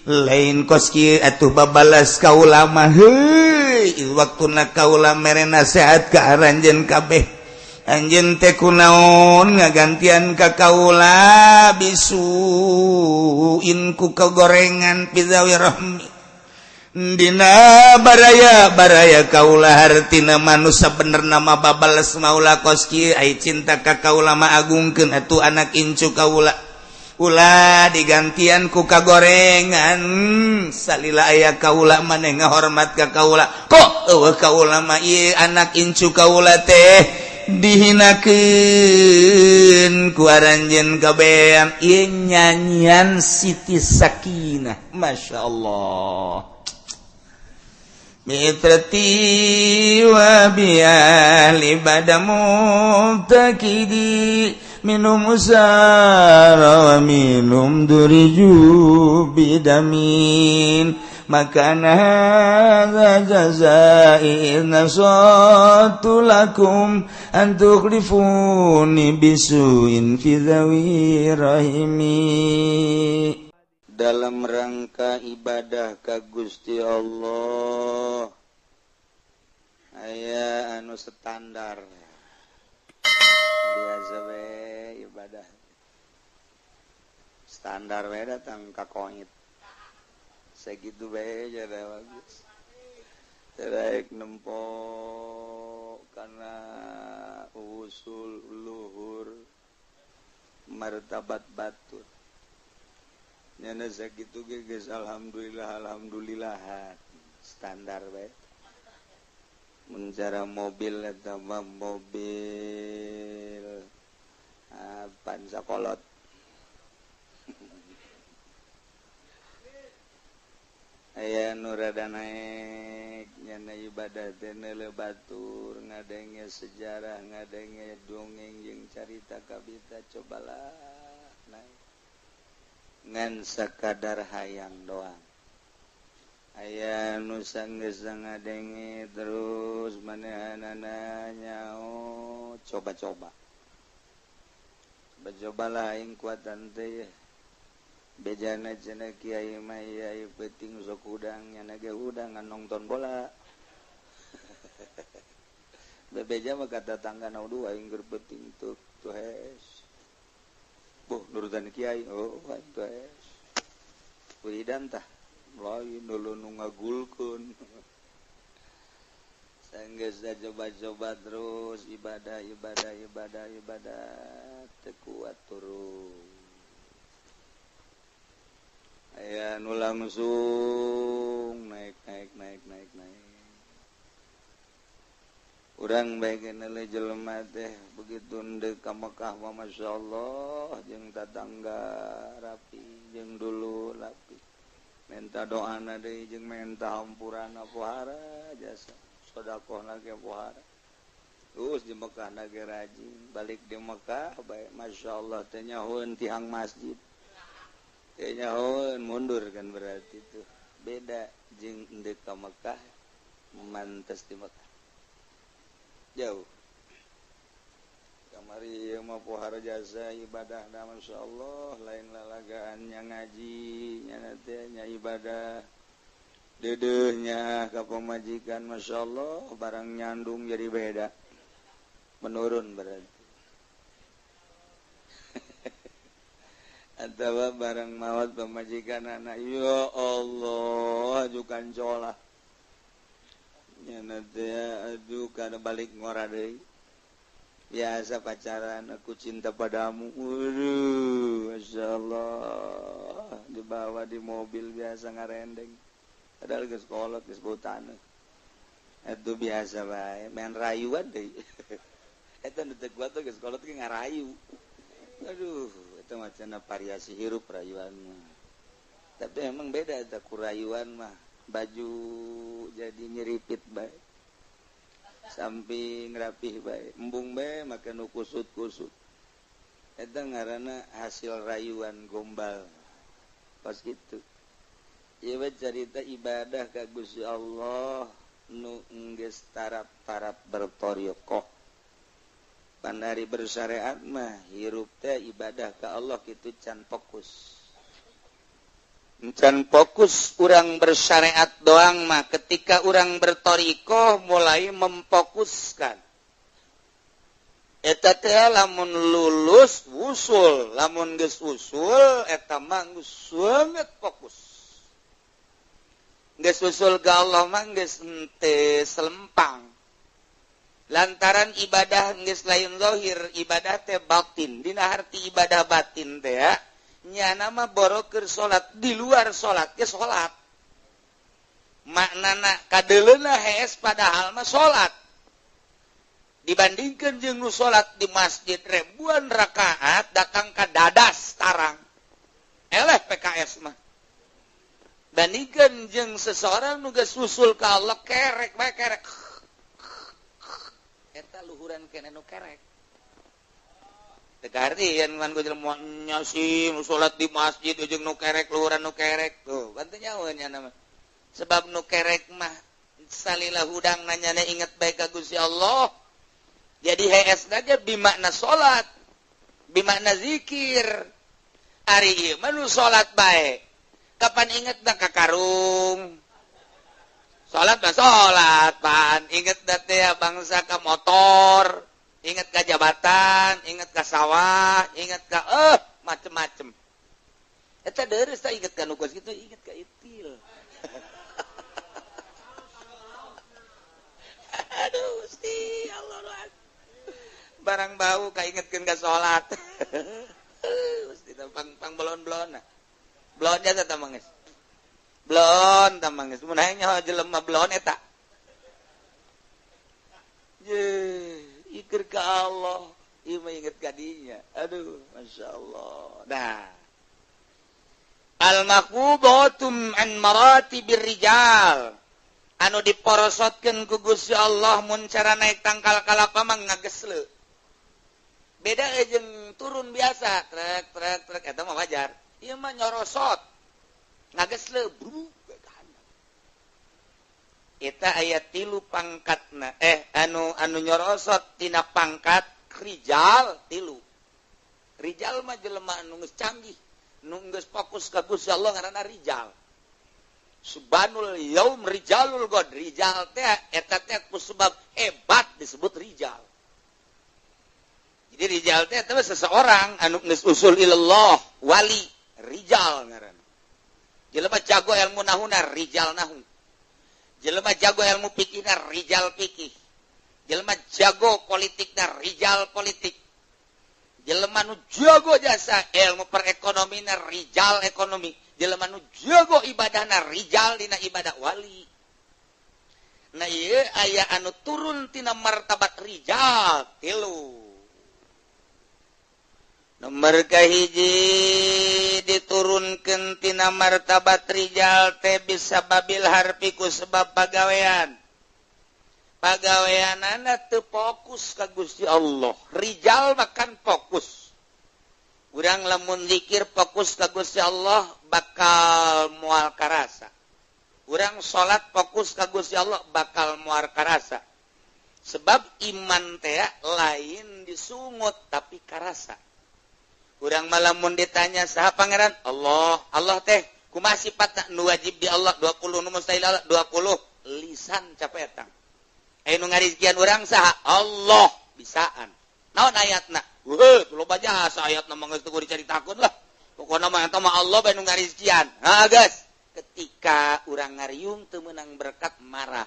lain kos kieu atuh babalas kaula mah heuy waktuna kaula mere nasehat ka aranjeun kabeh anjeun teh kunaon ngagantian ka kaula bisuin ku kagorengan pizawi rahmi dina baraya kaula hartina manusia bener nama babales maula koski ai cinta ka kaula ma agungkeun atuh anak incu kaula ulah digantian ku kagorengan salila aya kaula maneh ngahormat ka kaula kok eueuh kaula mah ieu anak incu kaula teh dihinakeun ku aranjeun kabean ieu nyanyian Siti Sakinah masyaallah mitrati wa bi'ahli badamu takidi minum usara wa minum duriju bidamin makana hadza jazai nasatu lakum an tukhlifuni bisuin fi dhawi rahimi dalam rangka ibadah ka Gusti Allah aya anu standar biasa we ibadah standar we datang ka koit segitu we jadi bagus terek nempo karena usul luhur martabat batur nyana sakitu ge geus alhamdulillah standar bae mun cara mobil eta mah mobil pansakolot aya nu rada naek nyana ibadah teh neuleuh batur ngadenge sejarah ngadenge dongeng jeung carita kabita cobalah naik ngan sakadar hayang doang aya nu sanggeus ngadenge terus manehanana nyao coba-cobalah aing kuatan teh bejana cenah kiai mah ieu penting sok udang nyana ge udang ngan nongton bola bebeja mah kata tangga naudu aing keur penting tuh hes boh nurutan kiai oh itu es wiridan tah lain dulu nu ngagulkeun sanggeus coba terus ibadah teu kuat turun aya nu langsung naik urang bae kenele jelema teh begitu ndeu ka Mekah mah masyaallah jeung tatangga rapi jeung dulu rapi minta doana deui jeung minta hampurana pohara jasa sedekahna ge pohara terus di Mekah na ge rajin balik di Mekah bae masyaallah teh nyahoeun tihang masjid teh nyahoeun mundur kan berarti tuh beda jeung ndeu ka Mekah mantes di Mekah jauh kamari mah pohara jasa ibadah da masyaallah lain lalagaannya ngaji nya teh nya ibadah deudeuhnya ka pamajikan masyaallah barang nyandung jadi beda menurun berarti atawa barang mawat pamajikan anak ya Allah ajukan colah nyana teh aduh kana balik ngora deui biasa pacaran aku cinta padamu masyaallah dibawa di mobil biasa ngarendeng padahal geus kolot geus bau taneuh atuh biasa bae main rayuan deui eta nu teu kuat geus kolot ge ngarayu aduh eta mah cenah variasi hirup rayuan mah tapi emang beda eta ku rayuan mah baju jadi nyeripit bae samping rapih bae embung bae make nu kusut-kusut eta ngaranna hasil rayuan gombal pas kitu ieu carita ibadah ka Gusti Allah nu geus tarap-tarap bertoriokoh pandari bersyariat mah hirup teh ibadah ka Allah kitu can fokus can fokus urang bersyariat doang mah ketika urang bertorikoh mulai memfokuskan eta teh lamun lulus wusul, lamun geus wusul eta mah geus sangat fokus. Geus wusul ka Allah mah geus henteu selempang. Lantaran ibadah geus lain zahir, ibadah teh batin. Dina arti ibadah batin teh nya nama boro keur salat, di luar salat ge salat. Maknana kadeleuna hees padahal mah salat. Dibandingkan jeung nu salat di masjid ribuan rakaat datang ka dadas tarang eleh PKS mah bandingkan jeung seseorang nu geus usul ka Allah kerek bae kerek eta luhuran kene nu kerek teu artieun ngan jelema nyasi nu salat di masjid jeung nu kerek luhuran nu kerek tuh bantu nyaeun nya nama sebab nu kerek mah salila hudang nanyana inget bae ka Gusti Allah. Jadi hees aja bimakna salat, bimakna zikir. Ari ieu mah nu salat bae. Kapan inget da ka karung? Salat mah salat, pan. Inget da teh bangsa ka motor, inget ka jabatan, inget ka sawah, inget ka macem-macem. Eta deureus tah inget ka nu geus kitu, inget ka itil. Aduh, Gusti Allah. Barang bau kaingetkeun ka salat. Mesti pang belon-belon. Belonnya teh mah geus. Belon tah mah geus. Mun hayang nyaho jelema belon eta. Ye, ikir ka Allah, ieu mah inget ka dinya. Aduh, masyaallah. Nah. Al-maqbudatum an maratibir rijal. Anu diporosotkeun ku Gusti Allah mun cara naik tangkal kalapa mah ngagesleu. Beda jeung turun biasa, trek eta mah wajar. Ieu mah nyorosot. Ngagesleu bruk ka handap. Eta aya 3 pangkatna. Anu nyorosot tina pangkat rijal 3. Rijal mah jelema anu geus canggih, nu geus fokus ka Gusti Allah ngaranna rijal. Subhanul yaum rijalul god. Rijal teh eta teh ku sebab hebat disebut rijal. Jadi rijal teh eta seseorang anu geus usul ilallah, wali, rijal ngaranna. Jelema jago ilmu nahuna, rijal nahu. Jelema jago ilmu fikihna, rijal fikih. Jelema jago politikna, rijal politik. Jelema nu jago jasa ilmu perekonomina, rijal ekonomi. Jelema nu jago ibadahna, rijal dina ibadah wali. Nah ieu aya anu turun tina martabat rijal 3. Nomor kahiji diturunkeun tina martabat rijal teh bisa babil harfi ku sebab pagawean. Pagaweanana teu fokus ka Gusti Allah. Rijal makan fokus. Urang lamun zikir fokus ka Gusti Allah bakal moal karasa. Urang salat fokus ka Gusti Allah bakal moal karasa. Sebab iman teh lain disungut tapi karasa. Urang malamun ditanya saha pangeran Allah, Allah teh kumaha sifatna nu wajib di Allah 20 nu mustahil Allah 20 lisan capetang. Nu ngarizkian urang saha Allah bisaan. Naon ayatna? Weuh, loba jasa ayatna mah geus teu dicaritakeun lah. Pokona mah eta mah Allah bae nu ngarizkian. Ha geus, ketika urang ngariung teu meunang berkat marah.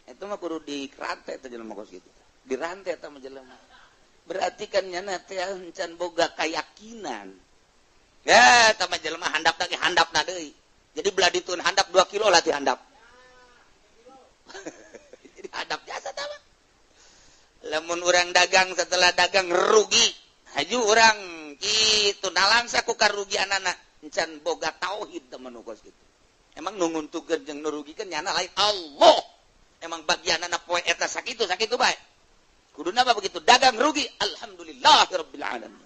Eta mah kudu dirantai teh jelema kos kitu. Dirantai eta mah jelema. Berarti kan nyana teh encan boga keyakinan. Ya, tama jelema handap lagi handapna deui. Jadi belah ditun handap 2 kilo lah ti handap. Jadi handap jasa tama. Lamun urang dagang setelah dagang rugi, haju urang kitu nalangsa ku karugianana encan boga tauhid temen kos kitu. Emang nu nguntukeun jeung nu rugikeun nyana lain Allah. Emang bagianana poe eta sakitu bae. Kuduna apa begitu? Dagang rugi. Alhamdulillahirabbil alamin.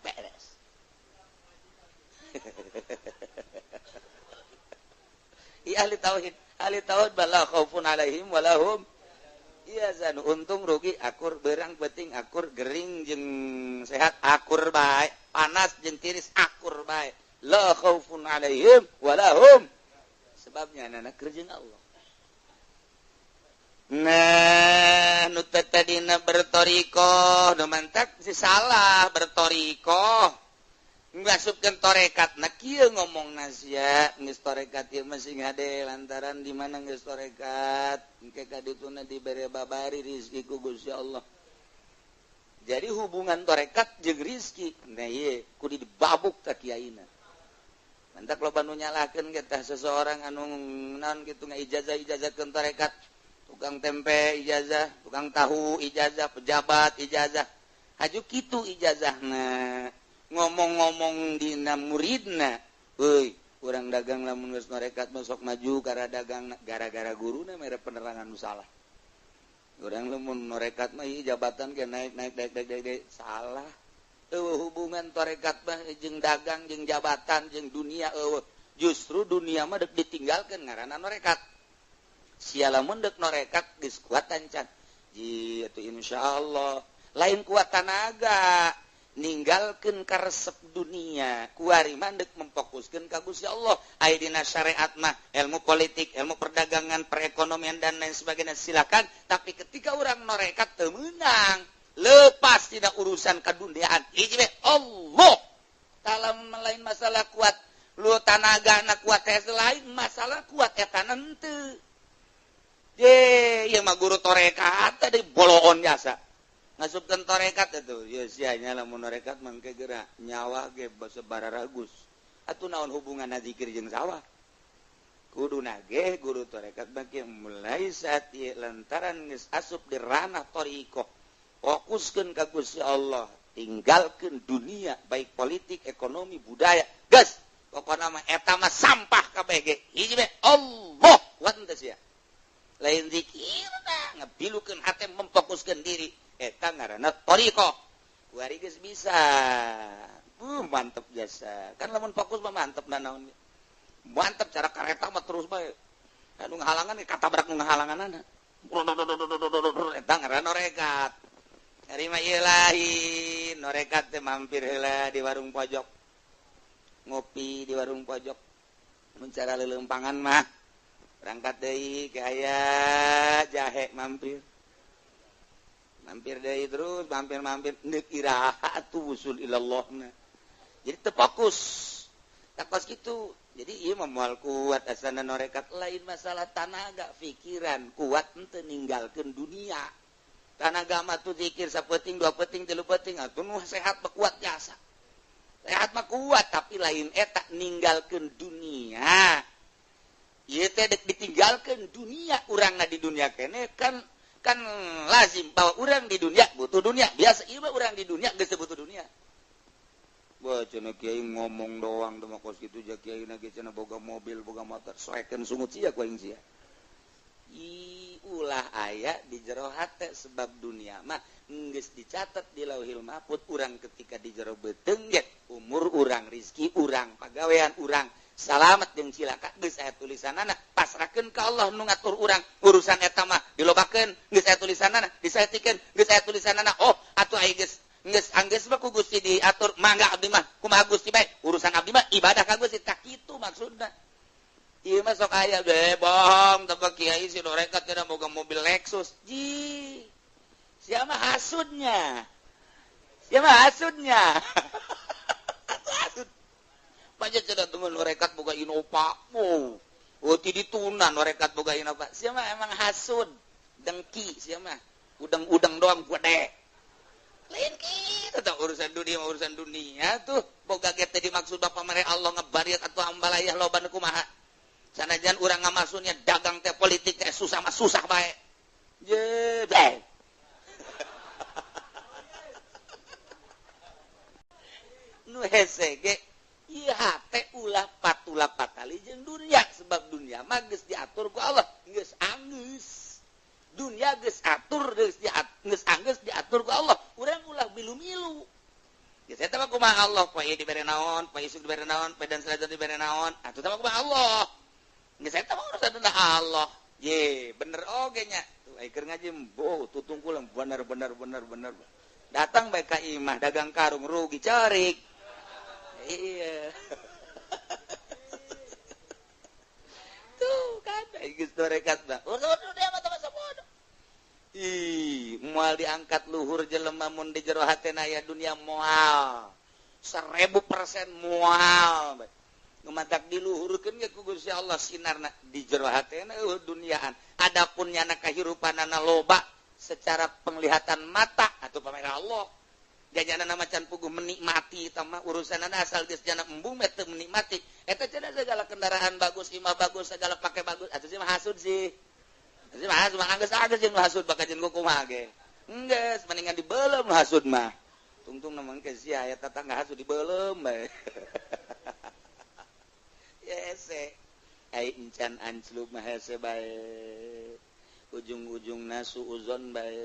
Beres. Ahli tauhid bala khaufun alaihim walahum yazan. Untung rugi akur berang penting akur gering jeung sehat akur bae, panas jeung tiris akur bae. La khaufun alaihim walahum. Sebabnya anak kerjaan Allah. nah nu tadina bertoriko nu mantap si salah bertoriko ngasupkeun torekat nah kieu ngomong nasia geus torekat ieu masih ngade lantaran di mana geus torekat engke kadituna dibere babari rezeki ku Gusti Allah jadi hubungan torekat jeung rezeki nah ieu kudu dibabuk ka kiaina mantap loba nu nyalakeun ge tah seseorang anu naon kitu ngijazah-ijazahkeun torekat tukang tempe ijazah, tukang tahu ijazah, pejabat ijazah. Haju kitu ijazahna. Ngomong-ngomong dina muridna, euy, urang dagang lamun geus norekat sok maju gara dagang gara-gara guruna mere penerangan nu salah. Urang lamun norekat mah ieu jabatan ge naik salah. Hubungan torekat mah jeung dagang jeung jabatan jeung dunia justru dunia mah deuk ditinggalkeun ngaranna norekat. Sialamun dek norekat geus kuat tancan jitu insyaallah lain kuat tanaga ninggalkeun karesep dunia kuari mandek memfokuskeun ka Gusti Allah aya dina syariat mah ilmu politik ilmu perdagangan perekonomian dan lain sebagainya silakan tapi ketika orang norekat teu meunang lepas tina urusan kaduniaan hiji we Allah taala lain masalah kuat lu tanagana kuat teh lain masalah kuat eta henteu mah guru torekat tadi boloon jasa ngasupkeun torekat itu ya sianya lamun torekat mangke geura nyawa ge sebararagus atuh naon hubunganna zikir jeung sawah kuduna ge guru torekat bagi mulai saat ieu lantaran geus asup di ranah thariqah fokuskeun ka Gusti Allah tinggalkeun dunia baik politik ekonomi budaya geus pokona mah eta mah sampah kabeh ge hiji we Allah wanteu sia lain zikirna ngabilukeun hate memfokuskeun diri eta ngaranna thariqah kuari geus bisa mantep jasa kan lamun fokus mah mantep da naon mantep cara kareta mah terus bae anu ngahalangan katabrak nu ngahalanganana eta ngaranna norekat ari mah ieu lain norekat teh mampir heula di warung pojok ngopi di warung pojok mun cara leuleumpangan mah berangkat deui ke aya jahe mampir deui terus mampir neuk iraha atuh usul ilallahna jadi teu fokus takos kitu jadi ieu mah moal kuat asana norekat lain masalah tanaga pikiran kuat henteu ninggalkeun dunia tanaga mah tuh zikir sapeuting dua peuting tilu peuting atuh nu sehat mah kuat jasa sehat mah kuat tapi lain eta ninggalkeun dunia ieu teh ditinggalkeun dunia urangna di dunia kene kan lazim bahwa urang di dunia butuh dunia biasa ieu mah urang di dunia geus butuh dunia wah cenah kiai ngomong doang teh mah kos kitu ja kiai na ge cenah boga mobil boga motor soekeun sungut sia ku aing sia ulah aya di jero hate sebab dunia mah geus dicatat di Lauhil Mahfuz urang ketika di jero beuteung ge umur urang rezeki urang pagawean urang salamet jeung cilaka geus aya tulisanana pasrahkeun ka Allah nu ngatur urang urusan eta mah dilobakeun geus aya tulisanana disaetikeun geus aya tulisanana oh atuh aya geus anggeus mah ku Gusti diatur mangga abdi mah kumaha Gusti bae urusan abdi mah ibadah ka Gusti tak kitu maksudna ieu mah sok aya deh bohong teu kiai si norekat teh boga mobil Lexus ji sia mah hasudnya hasud Paja cenah tunggu norekat boga Innova. Oh ti dituna norekat boga Innova. Sia mah emang hasud, dengki sia mah. Udang-udang doang gede. Lain kitu tah urusan dunia tuh boga ge teh dimaksud Bapa mere Allah ngebariat atuh ambalayah loba nu kumaha. Sanajan urang ngamasunnya dagang teh politik teh susah mah susah bae. Je bae. Nu hese ge ieu hate ulah patulah patali jeung dunia sebab dunia mah geus diatur ku Allah geus anggeus dunia geus atur geus diatur ku Allah urang ulah milu-milu geus eta mah kumaha Allah poe dibere naon poe isuk dibere naon poe dan salajar dibere naon atuh teh mah kumaha Allah geus eta mah urusanna Allah ye bener oge nya tuh ai keur ngaji boh tutungkul bener datang bae ka imah dagang karung rugi carik iya tuh kan geus torekat bang udah dia mah masa bodoh mual diangkat luhur jelema mun di jero hatena aya dunia moal 1000% mual ngumatak diluhurkeun ge ku Gusti Allah sinarna di jero hatena duniaan adapun nyana kahirupanana loba secara penglihatan mata atau pamer Allah jajanana macan puguh menikmati eta mah urusanana asal geus jana embung mah teu menikmati eta cenah segala kendaraan bagus imah bagus segala pake bagus atuh sih mah hasud sih atuh mah hasud mah anggeus jeung hasud bakajeun ku kumaha ge enggeus mendingan dibeulem hasud mah tungtung namang ke sia aya tatangga hasud dibeulem bae hese ai encan anclub mah hese bae ujung-ujungna suuzon bae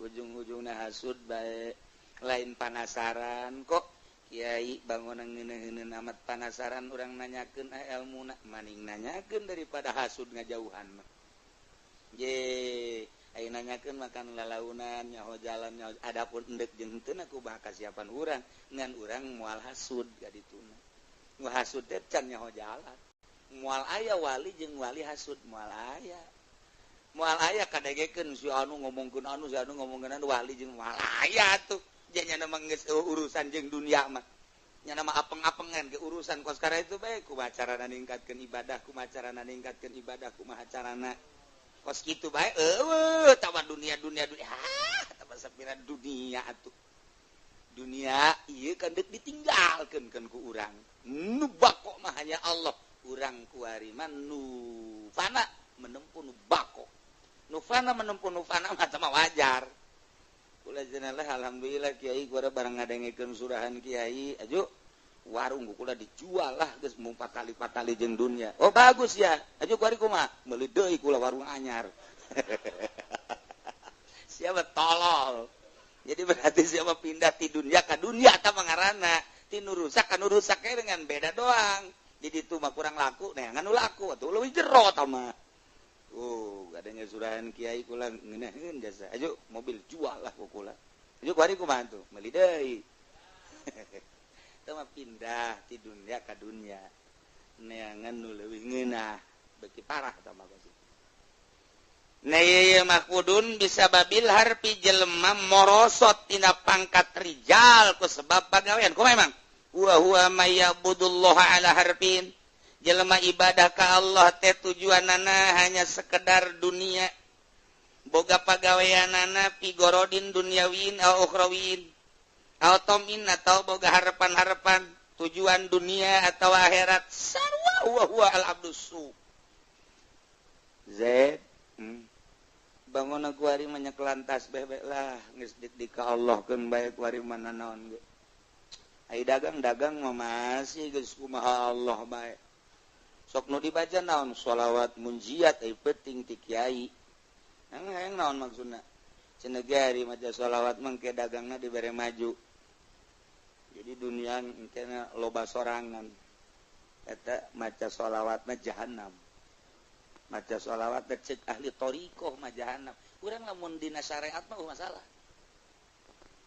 ujung-ujungna hasud bae lain panasaran kok kiai bangunan ngeuneun amat panasaran urang nanyakeun ilmuna maning nanyakeun daripada hasud ngajauhan mah ye ai nanyakeun makan lalaunan nyaho jalan nyaho adapun endek jeung henteu aku baha kasiapan urang ngan urang moal hasud gadituna nu hasud teh can nyaho jalan moal aya wali jeung wali hasud moal aya kadegekeun si anu ngomongkeun anu si anu ngomongkeun anu wali jeung moal aya tuh janya nama geus urusan jeung dunia mah nya nama apeng-apengan ke urusan kos kara itu bae kumaha carana ningkatkeun ibadah kumaha carana ningkatkeun ibadah kumaha carana kos kitu bae eueuh tawa dunia tawa sapira dunia atuh dunia ieu kan deuk ditinggalkeun kan ku urang nu bako mah hanya Allah urang kuari mah nu fana menempuh nu bako nu fana menempuh nu fana mah sama wajar kula jenalah alhamdulillah kiai kuara barang ngadengekeun surahan kiai ajo warung kula dijual lah geus mung patali jeung dunya oh bagus ya ajo kuari kumaha meuli deui kula warung anyar siapa tolol jadi berarti siapa pindah ti dunia ka dunia eta mah ngaranna ti nu rusak ka nu rusak dengan beda doang jadi itu mah kurang laku neangan nu laku atuh leuwih jero eta mah adanya surahan kiai kula ngeunaheun jasa ayo mobil jual lah kula ayo kuari kumaha tuh meuli deui eta mah pindah ti dunia ka dunia neangan nu leuwih ngeunah beuki parah eta mah na ieu mah kudun bisa babil harpi jelema morosot tina pangkat rijal ku sebab pagawean kumaha emang huwa mayyabudullah ala harfin jelema ibadah ka Allah teh tujuanana hanya sekedar dunia boga pagaweanana pigorodin dunyawin au ukhrawin au tamin atau boga harapan-harapan tujuan dunia atau akhirat sarwa huwa al abdusu Z bangun aku hari banyak lantas bebek lah geus di ka Allah keun bae kuari mana naon ge ai dagang mah masih geus kumaha Allah bae sok nu dibaca naon sholawat munjiat ai penting ti kiai hayang naon maksudna cenah gari maca sholawat mah ke dagangna dibere maju jadi dunia engkena loba sorangan eta maca sholawatna jahanam maca sholawat cek ahli thariqah mah jahanam urang lamun dina syariat mah masalah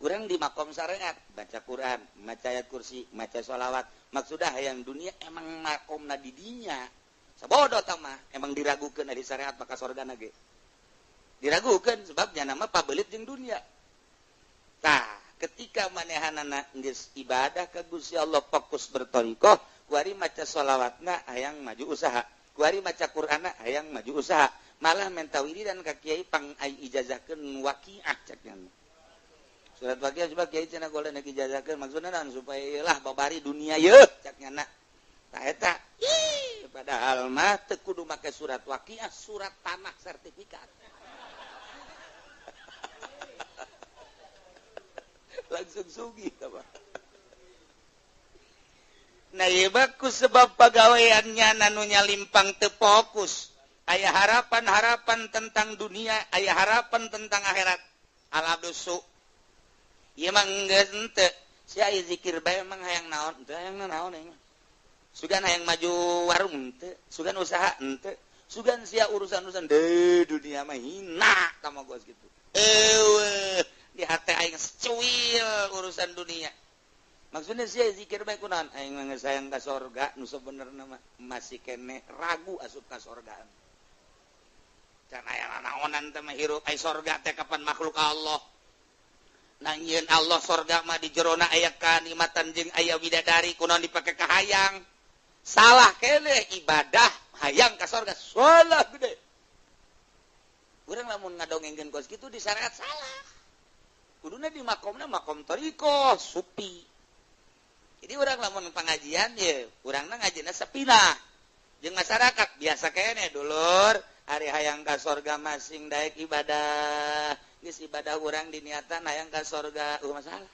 urang di makom syariat baca Quran maca ayat kursi maca sholawat maksudnya hayang dunia emang makomna di dinya sabodo tah mah emang diragukeun di syariat maka surgana ge diragukeun sebabnya nama pabelit jeung dunia tah ketika manehanana geus ibadah ka Gusti Allah fokus berthariqah kuari maca sholawatna hayang maju usaha kuari maca Qur'ana hayang maju usaha malah menta wiridan ka kiai pang ai ijazahkeun waqiah cekna surat waqiah coba kiai cenah golek ijazahkeun maksudna naon supaya lah babari dunia yeuh cekna tah eta padahal mah teu kudu make surat waqiah surat tanah sertifikat langsung sugih tah nah iya bagus sebab pagaweannya nanunya limpang teu fokus aya harapan tentang dunia aya harapan tentang akhirat ala dusu ieu mah geus henteu sia aya zikir bae emang hayang naon teu hayang naon aing sugan hayang maju warung henteu sugan usaha henteu sugan sia urusan-urusan deui dunia mah hina ka mah gos kitu eueuh di hate aing cuil urusan dunia maksudnya sih zikir bae kunaon aing mah sayang ka sorga nu sabenerna mah masih kene ragu asup ka sorgaan can aya naonan teh mah hirup ai sorga teh kapan makhluk Allah. Nangieun Allah sorga mah di jerona aya kanikmatan jeung aya widadari kunaon dipake ka hayang. Salah keneh ibadah hayang ka sorga. Salah gede. Urang lamun ngadongengkeun kos kitu di syariat salah. Kuduna di makomna makom thariqah supi. Jadi urang lamun pangajian ye, urangna ngajina sepinah. Jeung masyarakat biasa keneh dulur, ari hayang ka sorga masing daek ibadah. Geus ibadah urang diniatan hayang ka sorga, masalah.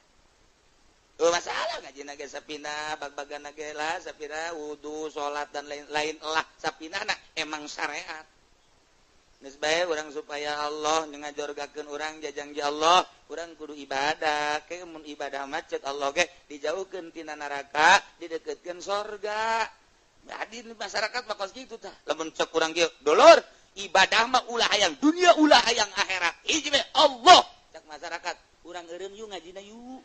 Masalah ngajina ge sapinah, bag-bagana ge lah sapira wudu, salat dan lain-lain lah sapinahna emang syariat. Geus bae urang supaya Allah ngajorgakeun urang jajangji Allah, urang kudu ibadah. Ke mun ibadah macet Allah ge dijauhkeun tina neraka, dideketkeun sorga. Jadi masyarakat bakal gitu tah. Lamun cek urang kieu, dulur, ibadah mah ulah hayang dunia, ulah hayang akhirat. Hiji mah Allah. Cek masyarakat, urang eureun yu ngajina yu.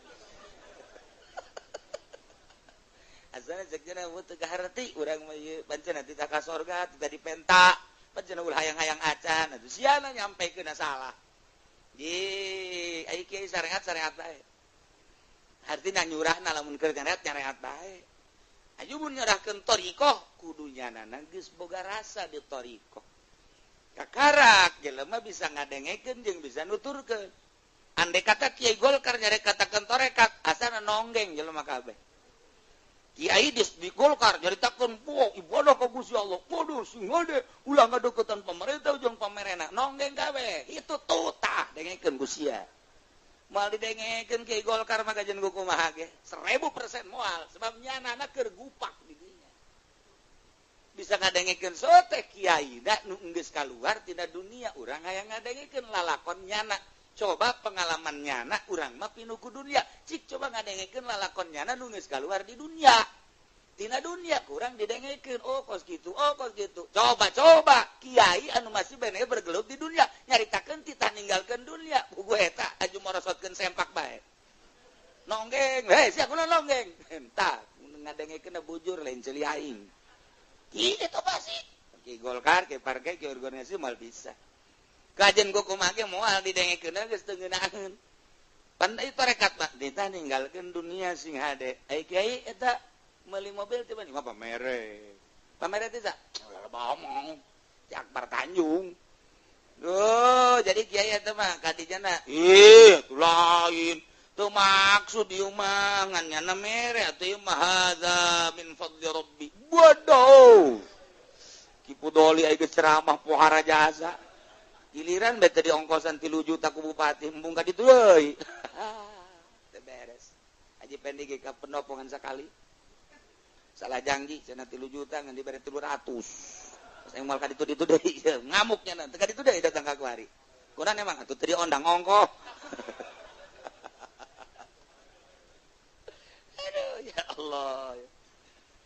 Asana cek cenah mun teu kaharti urang mah ieu pancen ti ka sorga, teu dipenta. Pancen ulah hayang-hayang acan, atuh siana nyampekeun salah. Ji, ai kieu syariat bae. Artina nyurahna lamun keur syariat bae. Aju mun nyerahkeun thariqah kudu nyanana geus boga rasa di thariqah. Kakarak jelema bisa ngadengekeun jeung bisa nuturkeun. Andai kata Kiai Golkar nyare katakeun torekat, asana nonggeng jelema kabeh. Kiai di Golkar nyaritakeun po ibadah ka Gusti Allah. Waduh sing ngade ulah ngadeukeutan pemerintah jeung pamerena. Nonggeng kabeh. Itu tutah dengekeun Gusti ya. Moal didengekeun Kiai Golkar mah kajen kumaha ge 1000% moal sebab nyanana keur gupak di dinya. Bisa ngadengekeun sote kiai da nu geus kaluar tina dunia urang hayang ngadengekeun lalakon nyana. Coba pengalaman nyana urang mah pinu ku dunia. Cik coba ngadengekeun lalakon nyana nu geus kaluar di dunia. Tina dunia kurang didengekeun oh kos gitu. Coba kiai anu masih bener bergelut di dunia nyaritakeun titah ninggalkeun dunia buku eta aju morosotkeun sempak bae. Nonggeng, sia kunaon nonggeng? Entah ngadengekeun bujur lain ceuli aing. Kitu pasti. Ki Golkar, ki partai, ki organisasi moal bisa. Kajen kumaha ge moal didengekeun geus teu ngeunaheun. Pandai tarekat mah ditah ninggalkeun dunia sing hade. Ai kiai eta meuli mobil tiba mah pamere teh sa ngomong si Akbar Tanjung. Jadi kiai eta mah kadijana atuh lain teu maksud ieu mah ngan nyana mere atuh ieu mah hadza min fadli rabbi. Waduh kipu doli aya ceramah pohara jasa giliran bete di ongkosan 3 juta ku bupati embung ka ditu deui. Teu beres aji pendek ge ka pendopongan sakali salah janji cenah 3 juta ngan dibere 300. Saya moal ka ditu deui ngamuknya nanti ka ditu deui datang ka kuari. Kunaon emang atuh teu diondang ongkoh. Aduh ya Allah.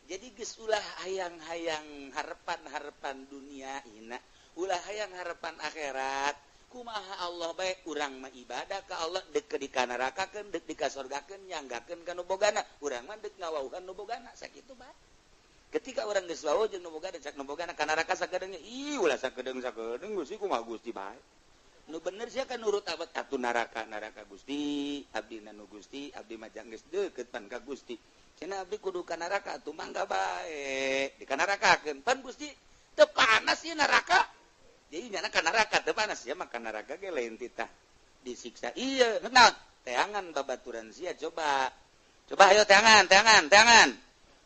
Jadi geus ulah hayang-hayang harapan dunia ina, ulah hayang harapan akhirat. Kumaha Allah bae urang mah ibadah ka Allah deuk di ka nerakakeun deuk di ka surgakeun nyanggakeun ka nu bogana urang mah deuk ngawauhan nu bogana sakitu bae. Ketika urang geus wawuh jeung nu bogana cak nu bogana ka neraka sakedeungnya ulah sakedeung Gusti kumaha Gusti bae. Nu bener sia kan nurut abad atuh neraka Gusti abdi nu Gusti abdi mah jang geus deukeut pan ka Gusti. Cenah abdi kudu ka neraka atuh mangga bae di ka nerakakeun pan Gusti teu panas ieu neraka. Jadi nyana ka neraka teu panas ya mah ka neraka ge lain titah disiksa. Iya, naon? Teangan babaturan sia coba. Coba ayo teangan.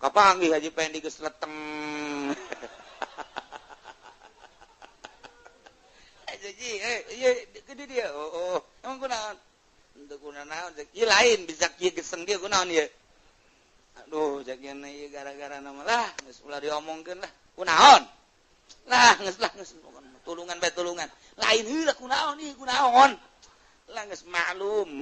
Kapanggih Haji Pendi geus leteng. Jadi ieu gede dia. Oh, emang kunaon? Henteu kunaon? Ieu lain bisa kieu geseng dia kunaon ieu? Aduh, jakeun ieu gara-gara nama lah geus ulah diomongkeun lah. Kunaon? Lah geus tulungan bae tulungan. Lain heula kunaon ieu kunaon? Lah geus maklum.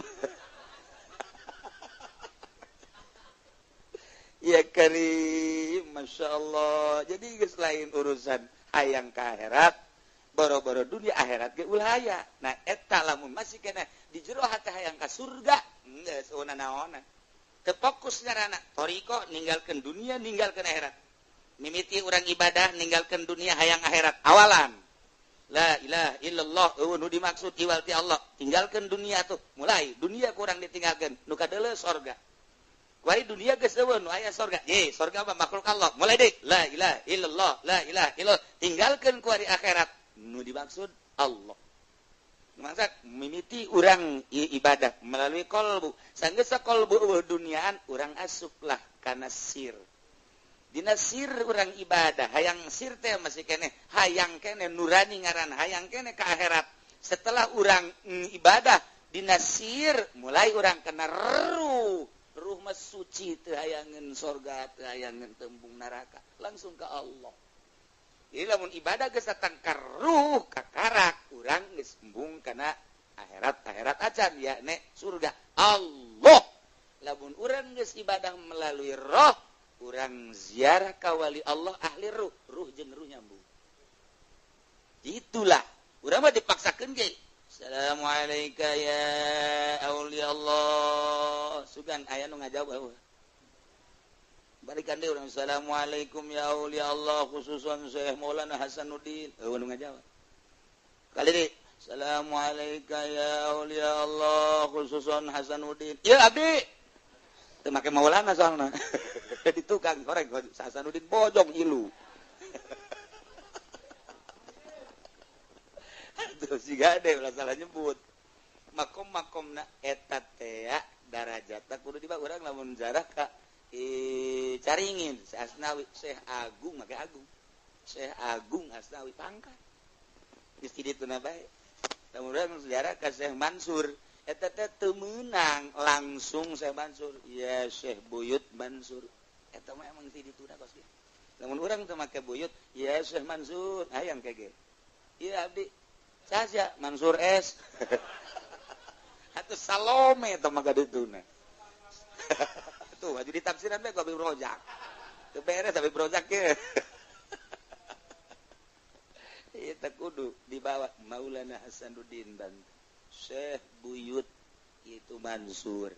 Ya karim, Masya Allah. Jadi geus lain urusan hayang ka akhirat, boro-boro dunia akhirat ge ulah aya. Nah eta lamun masih kena di jero hate hayang ka surga, geus naonan. Teu fokus ngaranna thariqah ninggalkeun dunia, ninggalkeun akhirat. Mimiti urang ibadah ninggalkeun dunia hayang akhirat awalan. la ilaha illallah nu dimaksud iwal ti Allah tinggalkan dunia tuh mulai dunia kurang ditinggalkan nu kadeuleu sorga kuari dunia geus eueun nu aya sorga sorga mah makhluk Allah mulai deui la ilaha illallah la ilaha illallah tinggalkan kuari akhirat nu dimaksud Allah maksud mimiti urang ibadah melalui kolbu sanggeus kolbu duniaan urang asuplah kana sir dina sir urang ibadah hayang sir teh masih kene hayang kene nurani ngaran hayang kene ke akhirat setelah urang ibadah dina sir mulai urang kena ruh mah suci teu hayangeun sorga teu hayangeun tembung neraka langsung ke Allah jadi lamun ibadah geus datang ka ruh ka karak urang geus embung kana akhirat acan ya nek surga Allah lamun urang geus ibadah melalui roh urang ziarah ka wali Allah ahli ruh jeung ruh nyambung itulah urang mah dipaksakeun ge assalamualaikum ya aulia Allah sugan aya nu ngajawab balikan deui urang assalamualaikum ya aulia Allah khususan Syekh Maulana Hasanuddin nu ngajawab kali deui assalamualaikum ya aulia Allah khususan Hasanuddin ya abdi teu make Maulana soalna di tukang korek Hasanuddin bojong ilu tuh si gade ulah salah nyebut makom-makomna eta teh darajatna kudu dibawa urang lamun zarah ka caringin Asnawi Syekh Agung make Agung Syekh Agung Asnawi pangkat geus di ditu na bae lamun urang sejarah ka Syekh Mansur eta teh teu meunang langsung Syekh Mansur ya Syekh Buyut Mansur eta mah emang di ditu na kos kieu lamun urang teu make buyut ya Syekh Mansur hayang kege ieu abdi saja Mansur S atuh Salome teh mah ka dituna tuh aju ditafsiran bae ku Habib Rojak teu beres Habib Rojak ge eta kudu dibawa Maulana Hasanuddin Banten Syekh Buyut itu Mansur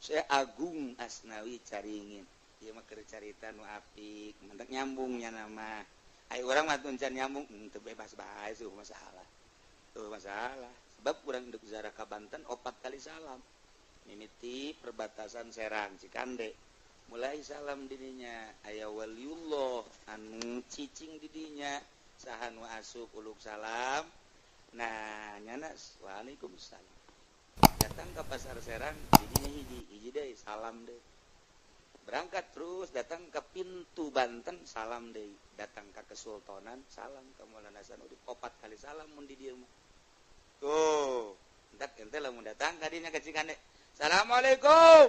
Syekh Agung Asnawi Caringin ieu mah keur carita nu apik mentek nyambungnya nama ai urang mah tun can nyambung teu bebas bae seuh masalah teu masalah sebab urang induk ziarah ka Banten 4 kali salam mimiti perbatasan Serang Cikande mulai salam didinya aya waliullah anu cicing didinya saha nu asup uluk salam nah nyana waalaikumsalam datang ke pasar Serang didinya hiji deui salam deui berangkat terus datang ke pintu Banten salam deui datang ke Kesultanan salam ke Maulana Hasanuddin 4 kali salam mun di dieu mah tuh entak ente lamun datang ka dinya ke Cikande assalamualaikum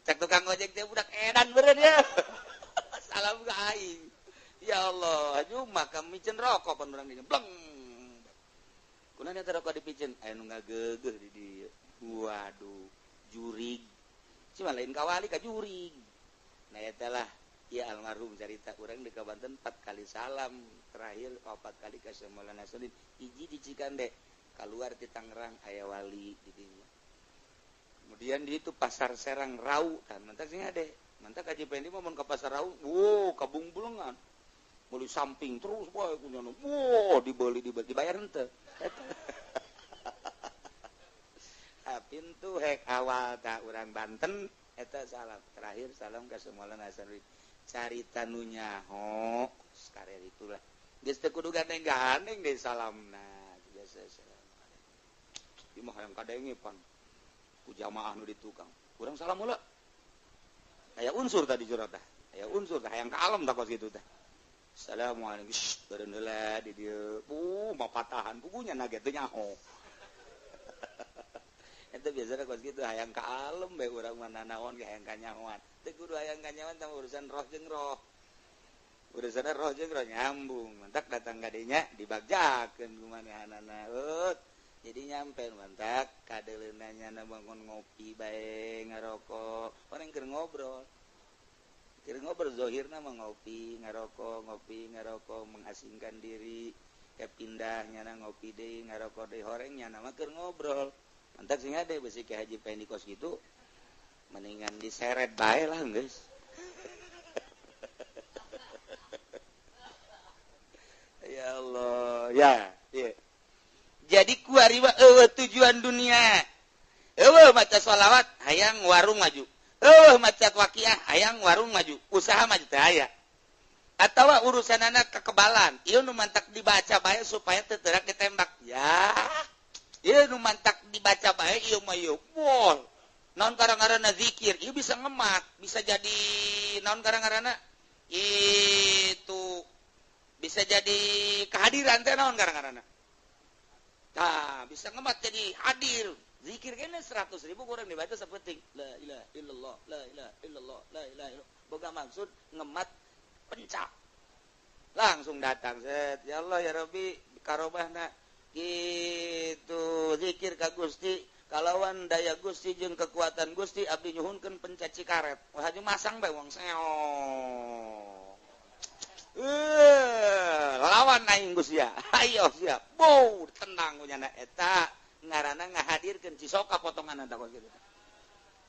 cak tukang ojek teh budak edan beureun ya salam ka aing ya Allah aju mah ka micen rokok pan urang dinya bleng kunaon eta rokok dipicen aya nu ngageugeuh di dieu waduh jurig cuma lain kawali ka jurig nah eta lah ya almarhum carita urang di Banten 4 kali salam terakhir 4 kali ka Syekh Maulana Hasanuddin hiji di Cikande keluar di Tangerang aya wali di dinya kemudian di itu pasar Serang Rau kan mantak sing ade mantak Haji Pendi mah mun ka pasar Rau kabungbulengan meuli samping terus bae kunyana dibeli dibayar henteu pintu hek awal ka urang Banten eta salam terakhir salam ka Maulana Hasanuddin carita nu nyaho sakarek itulah geus teu kudu gandeng-gandeng deui salamna biasa assalamualaikum ieu mah hayang kadenge pan ku jamaah nu di tukang urang salam heula aya unsur tadi curhat tah aya unsur tah hayang ka alam tah kos kitu tah assalamualaikum beureun heula di dieu mapatahan bukunya nage teu nyaho eta biasana kos kitu hayang ka alam bae urang mah nanaon ge hayang ka nyahoan teu kudu hayang ka nyahoan tah urusan roh jeung roh urusan roh jeung roh nyambung mantak datang ka dinya dibagjakeun ku manehanana jadi nyampe mantak kadeuleunna na bangun ngopi bae ngarokok orang keur ngobrol zahirna mah ngopi ngarokok mengasingkan diri ya pindah nyana ngopi deui ngarokok deui horeng nyana mah keur ngobrol mantak sing ade besi ke Haji Pendi kos gitu mendingan diseret bae lah geus ya Allah ya yeah. Jadi kuari mah tujuan dunia maca sholawat hayang warung maju maca waqiah hayang warung maju usaha maju teh aya atawa urusan anak kekebalan ieu nu mantak dibaca bae supaya teu teurak ditembak ya ieu nu mantak dibaca bae ieu mah ieu bol naon karang-karana zikir ieu bisa ngemat bisa jadi naon karang-karana itu bisa jadi kehadiran teh naon karang-karana tah bisa ngemat jadi hadir zikir kene 100.000 kurang dibaca sapenting la ilaha illallah la ilaha illallah la ilaha illallah boga maksud ngemat pencak langsung datang set ya Allah ya Rabbi karobahna gitu zikir ka Gusti kalawan daya Gusti jeung kekuatan Gusti abdi nyuhunkeun pencaci karet wah haju masang bae wong seong lawan aing Gusti ya ayo siap bow tenang nya eta ngaranna ngahadirkeun cisoka potongan eta kos kitu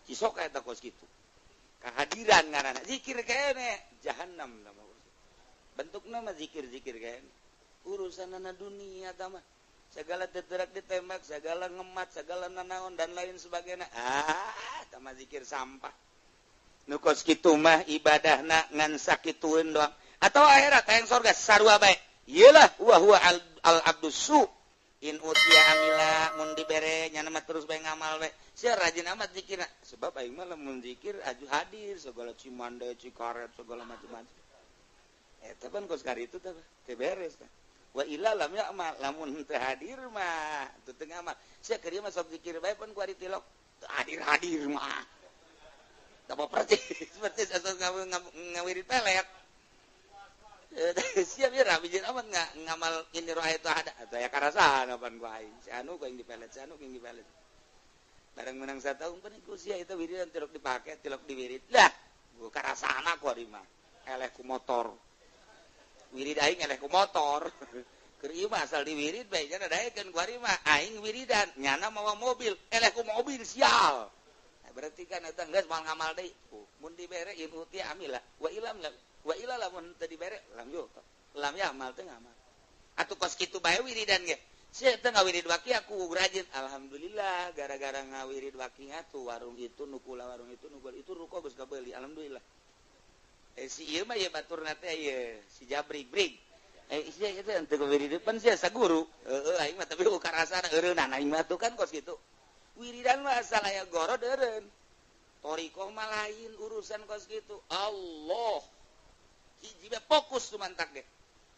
cisoka eta kos kitu kehadiran ngaranna zikir kene jahanam nama bentukna mah zikir-zikir kan urusanana dunia tah mah segala teterak ditembak segala ngemat segala nanaon dan lain sebagainya tah mah zikir sampah nu kos kitu mah ibadahna ngan sakitueun doang atau akhirat hayang surga sarua bae ieulah huwa al abdus su in utia amila mun dibere nyana mah terus bae ngamal bae sia rajin amat zikirna sebab aing mah lamun zikir aju hadir segala cimande cikaret segala macam-macam eta pan kos kari itu teh beres teh wa illa lam ya'mal lamun teu hadir mah teu teu ngamal sia keur mah sok zikir bae pan ku ari tilok hadir mah teu persis asal ngawirid pelet siap ya rabijin amat ngamal ini roh itu ada atau ya karasan pan ku aing si anu ku yang dipelet si anu ku yang dipelet bareng menang 1 tahun pan ku sia eta wiridan tilok dipake tilok diwirid lah ku karasana ku ari mah eleh ku motor wirid aing eleh ku motor keur ieu mah asal diwirid bae nya daekeun ku ari mah aing wiridan nyana mawa mobil eleh ku mobil sial berarti kan eta geus moal ngamal deui mun dibere ieu ti amilah wa ila lamun teu dibere lam ya amal teu ngamal atuh kos kitu bae wiridan ge sia teu ngawirid waki aku rajin alhamdulillah gara-gara ngawirid waki atuh warung itu nukula warung itu nukul itu ruko geus kabeuli alhamdulillah si ieu mah ya baturna teh ieu si Jabrig sia eta teu wirid depan sia saguru aing mah tapi ukarasana eureunna aing mah tuh kan kos kitu wiridan mah asal aya gorod eureun torikoh mah lain urusan kos kitu Allah hiji bae fokus tu mantak ge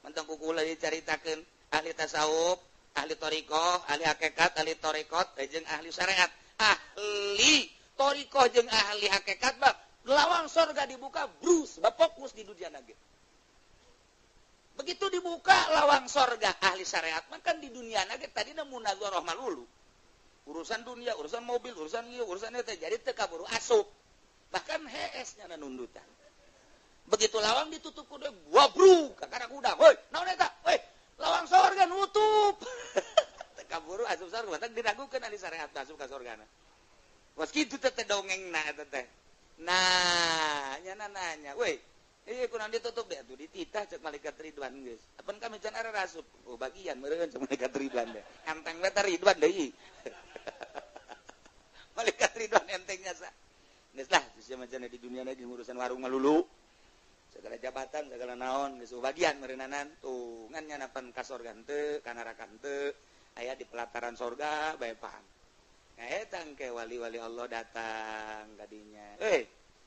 mantang kukula dicaritakeun ahli tasawuf ahli torikoh ahli hakikat ahli torikot jeung ahli syariat ahli torikoh jeung ahli hakikat mah lawang surga dibuka brus fokus di dunia nage begitu dibuka lawang surga ahli syariat makan di dunia nage tadi munazarah malulu urusan dunia urusan mobil urusan ieu urusan eta jadi teu kaburu asup bahkan hees nya nundutan begitu lawang ditutup ku deui wabruk ka karang udang heuy naon eta heuy lawang surga nutup teu kaburu asup surga teh diragukeun ahli syariat asup ka surgana was kitu teh dongengna eta teh nah nyana nanya weh kunaon ditutup deh atuh dititah cek malaikat Ridwan geus apan kami can are rasup oh bagian meureun cek malaikat Ridwan deh enteng we teh Ridwan deui malaikat Ridwan entengnya sa geus lah sia macana di dunia di urusan warung malulu segala jabatan segala naon geus bagian meureunanan tuh ngan nyana pan ka surga teu ka neraka teu aya di pelataran surga bae paham eta engke wali-wali Allah datang kadinya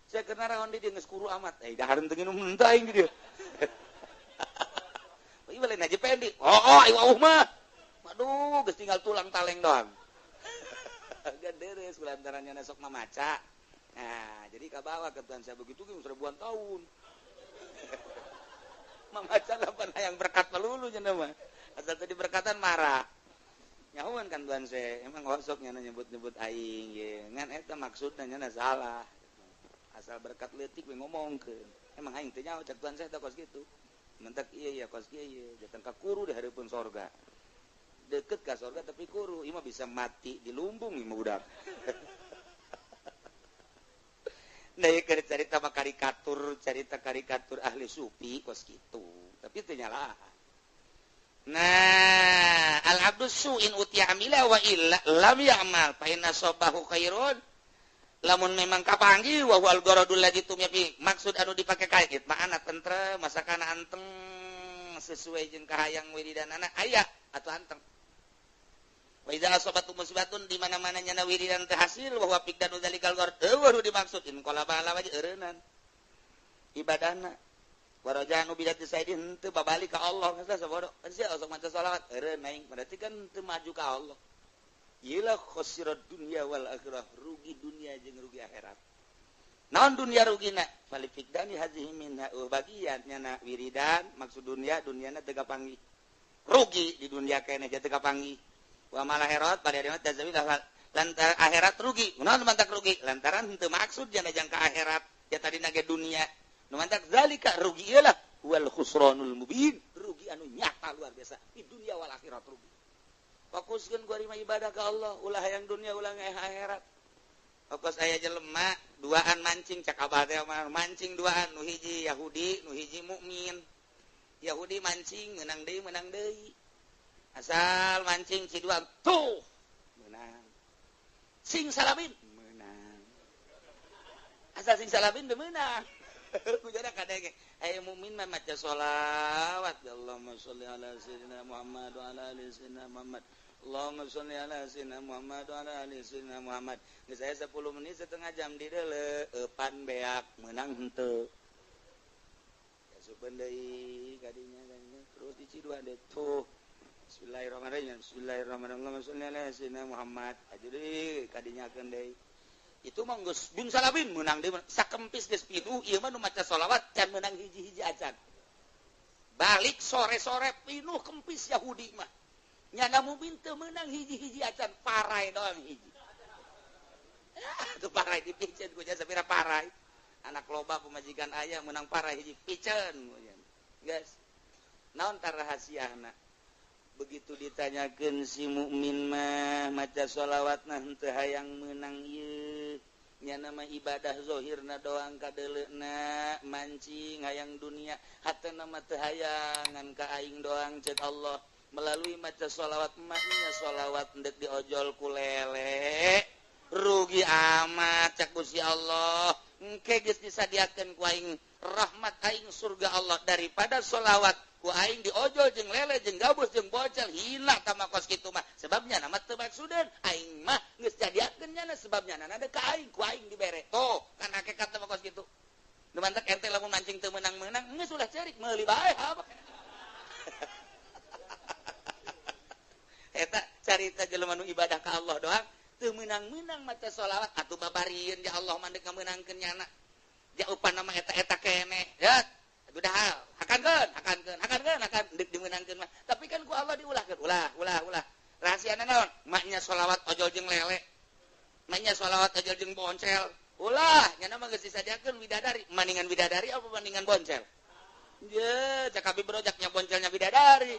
saya kena rawan dia geus kuru amat dahareun teu nginum henteu aing di dieu ieu balen aja pendi ieu wauh mah aduh geus tinggal tulang taleng doang ganderes kulantarannya sok mamaca nah jadi ka bawah ketuan saya begitu geus ribuan tahun mamaca lapan hayang berkat melulu cenah mah asal tadi berkatan marah nyahuan kan tuan saya emang gosok nyana nyebut-nyebut aing ye ngan eta maksudna nyana salah asal berkat leutik we ngomongkeun emang aing teh nyaho cek tuan saya teh kos kitu mentak iya kos kieu ieu datang ka kuru di hareupeun sorga deket ka sorga tapi kuru ieu mah bisa mati di lumbung ieu mah budak nah ieu keur carita mah carita karikatur ahli sufi kos kitu tapi teu nyalahan Nah al-abdu su'in utiya amila wa illa lam ya'mal fa inna sabahu khairun. Lamun memang kapanggih wa wal gharadul ladzi tumyafi maksud anu dipake kait makna tentrem masakana anteng sesuai jeung kahayang wiridanana aya atuh anteng. Wa idza asabatu musibatun di mana-mana nyana wiridan teu hasil wa huwa fiqdanu dzalikal gharad eueuh dimaksud in qala bala waji eureunnan ibadahna warajanu bidati saidin teu babalik ka Allah geus sabodo sia sok maca selawat eureun aing berarti kan teu maju ka Allah. Iyalah khosirat dunia wal akhirah rugi dunia jeung rugi akhirat. Naon dunia rugina? Falifikdani hazihi minha bagian nyana wiridan maksud duniana teu kapanggih. Rugi di dunia keneh teu kapanggih. Wa mal akhirat pada dina tazawilah lantaran akhirat rugi. Naon mantak rugi? Lantaran henteu maksud jana jang ka akhirat ya tadina ge dunia. Nu mantak zalika rugi iyalah wal khusranul mubin. Rugi anu nyata luar biasa di dunia wal akhirat rugi. Fokuskeun ku ari mah ibadah ka Allah, ulah hayang dunia ulah hayang akhirat. Fokus aya jelema duaan mancing cak abah teh mancing duaan nu hiji Yahudi, nu hiji mukmin. Yahudi mancing menang deui. Asal mancing si duaan tuh menang. Sing salabin menang. Asal sing salabin teu menang. Kujana kadenge aya mukmin mah maca sholawat Allahumma sholli ala sayyidina Muhammad wa ala ali sayyidina Muhammad Allahumma sholli ala sayyidina Muhammad wa ala ali sayyidina Muhammad geus aya 10 menit setengah jam di deuleu eupan beak menang henteu ya supeun deui kadinya terus diciduan deh tuh bismillahirrahmanirrahim Allahumma sholli ala sayyidina Muhammad aja deui kadinyakeun deui itu mah geus bin salabin menang deui sakempis geus pinuh ieu mah nu maca sholawat can menang hiji-hiji acan balik sore-sore pinuh kempis Yahudi mah nyana mukmin teu menang hiji-hiji acan parai doang hiji atuh parai dipiceun ku jasa sapira parai anak loba pemajikan aya menang parai hiji piceun guys naon tar rahasiana begitu ditanyakeun si mukmin mah maca sholawatna henteu hayang menang ieu nya nama ibadah zahirna doang kadeleuna mancing hayang dunia hatena mah teu hayangan ka aing doang ceuk Allah melalui maca sholawat maknya sholawat ndek diojol ku lele rugi amat cak Gusti Allah engke geus disadiakeun ku aing rahmat aing surga Allah daripada sholawat ku aing diojol jeung lele jeung gabus jeung bocel hina ka makos kitu mah sebabnya nama teu maksudeun aing mah geus jadiakeun nya sebabnya nana ka aing ku aing dibere toh kan hakikat teh makos kitu nu mantak ente lamun mancing teu meunang-meunang geus ulah cerik meuli bae apa eta carita jelema nu ibadah ka Allah doang teu meunang-meunang maca sholawat atuh babarieun ya Allah mandek ngameunangkeun nyana jaupan nama eta keneh ya udah akan dek dimenangkeun mah tapi kan ku Allah diulahkeun ulah rahasiana naon maknya sholawat ojol jeung lele maknya sholawat ojol jeung boncel ulah nya mah geus disadiakeun widadari mandingan widadari apa mandingan boncel ye cak abi brojaknya boncelnya widadari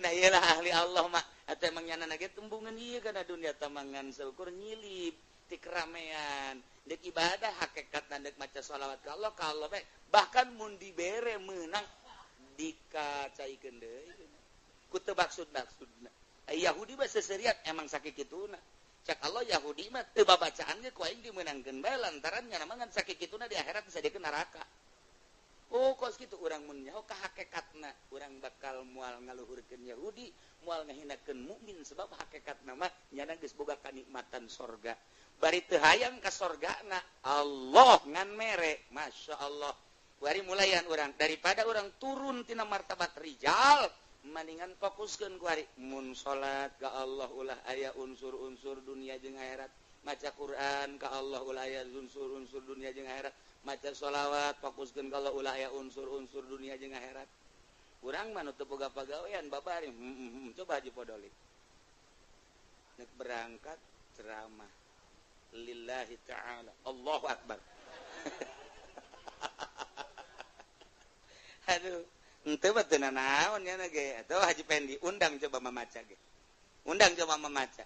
nah iyalah ahli Allah mah atuh emang nyana ge tembungan ieu kana dunia tamangan seukur nyilip ti keramean dek ibadah hakikatna dek maca sholawat ka Allah bae bahkan mun dibere meunang dikacaikeun deui ku teu maksud-maksudna Yahudi mah seseriat emang sakit kituna cak Allah Yahudi mah teu babacaan ge ku aing dimeunangkeun bae lantaran nya mah ngan sakit kituna di akhirat disadiakeun neraka oh kos kitu urang mun nyaho ka hakikatna urang bakal moal ngaluhurkeun Yahudi moal ngahinakeun mukmin sebab hakikatna mah nyana geus boga kanikmatan sorga bari teu hayang ka sorgana Allah ngan mere masya Allah bari mulayan urang daripada urang turun tina martabat rijal mendingan fokuskeun ku ari mun salat ka Allah ulah aya unsur-unsur dunia jeung akhirat maca Quran ka Allah ulah aya unsur-unsur dunia jeung akhirat maca sholawat fokuskeun ka Allah ulah aya unsur-unsur dunia jeung akhirat urang mah nu teu boga pagawean babari coba Haji Podolik nek berangkat ceramah lillahi ta'ala Allahu akbar aduh henteu mah teu nanaon nya ge atuh Haji Pendi undang coba mamaca ge undang coba mamaca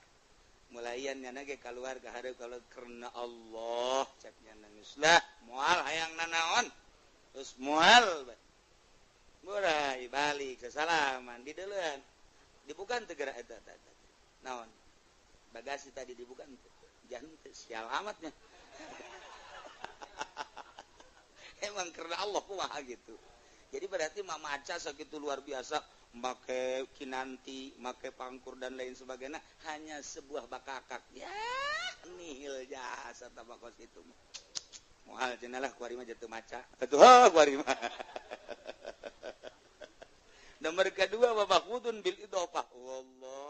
mulaian nya ge kaluar ka hareup kalau karena Allah cak nya geus lah moal hayang nanaon terus mual mulai balik kesalaman di duluan dibuka tegera eta naon bagasi tadi dibuka jangan sial amatnya emang karena Allah kumaha gitu jadi berarti mamaca segitu luar biasa make kinanti make pangkur dan lain sebagainya hanya sebuah bakakak ya nihil jasa tabakos itu moal cenah kuari mah jatuh maca atuh kuari mah nomor kedua babakudun bil idhofah wallah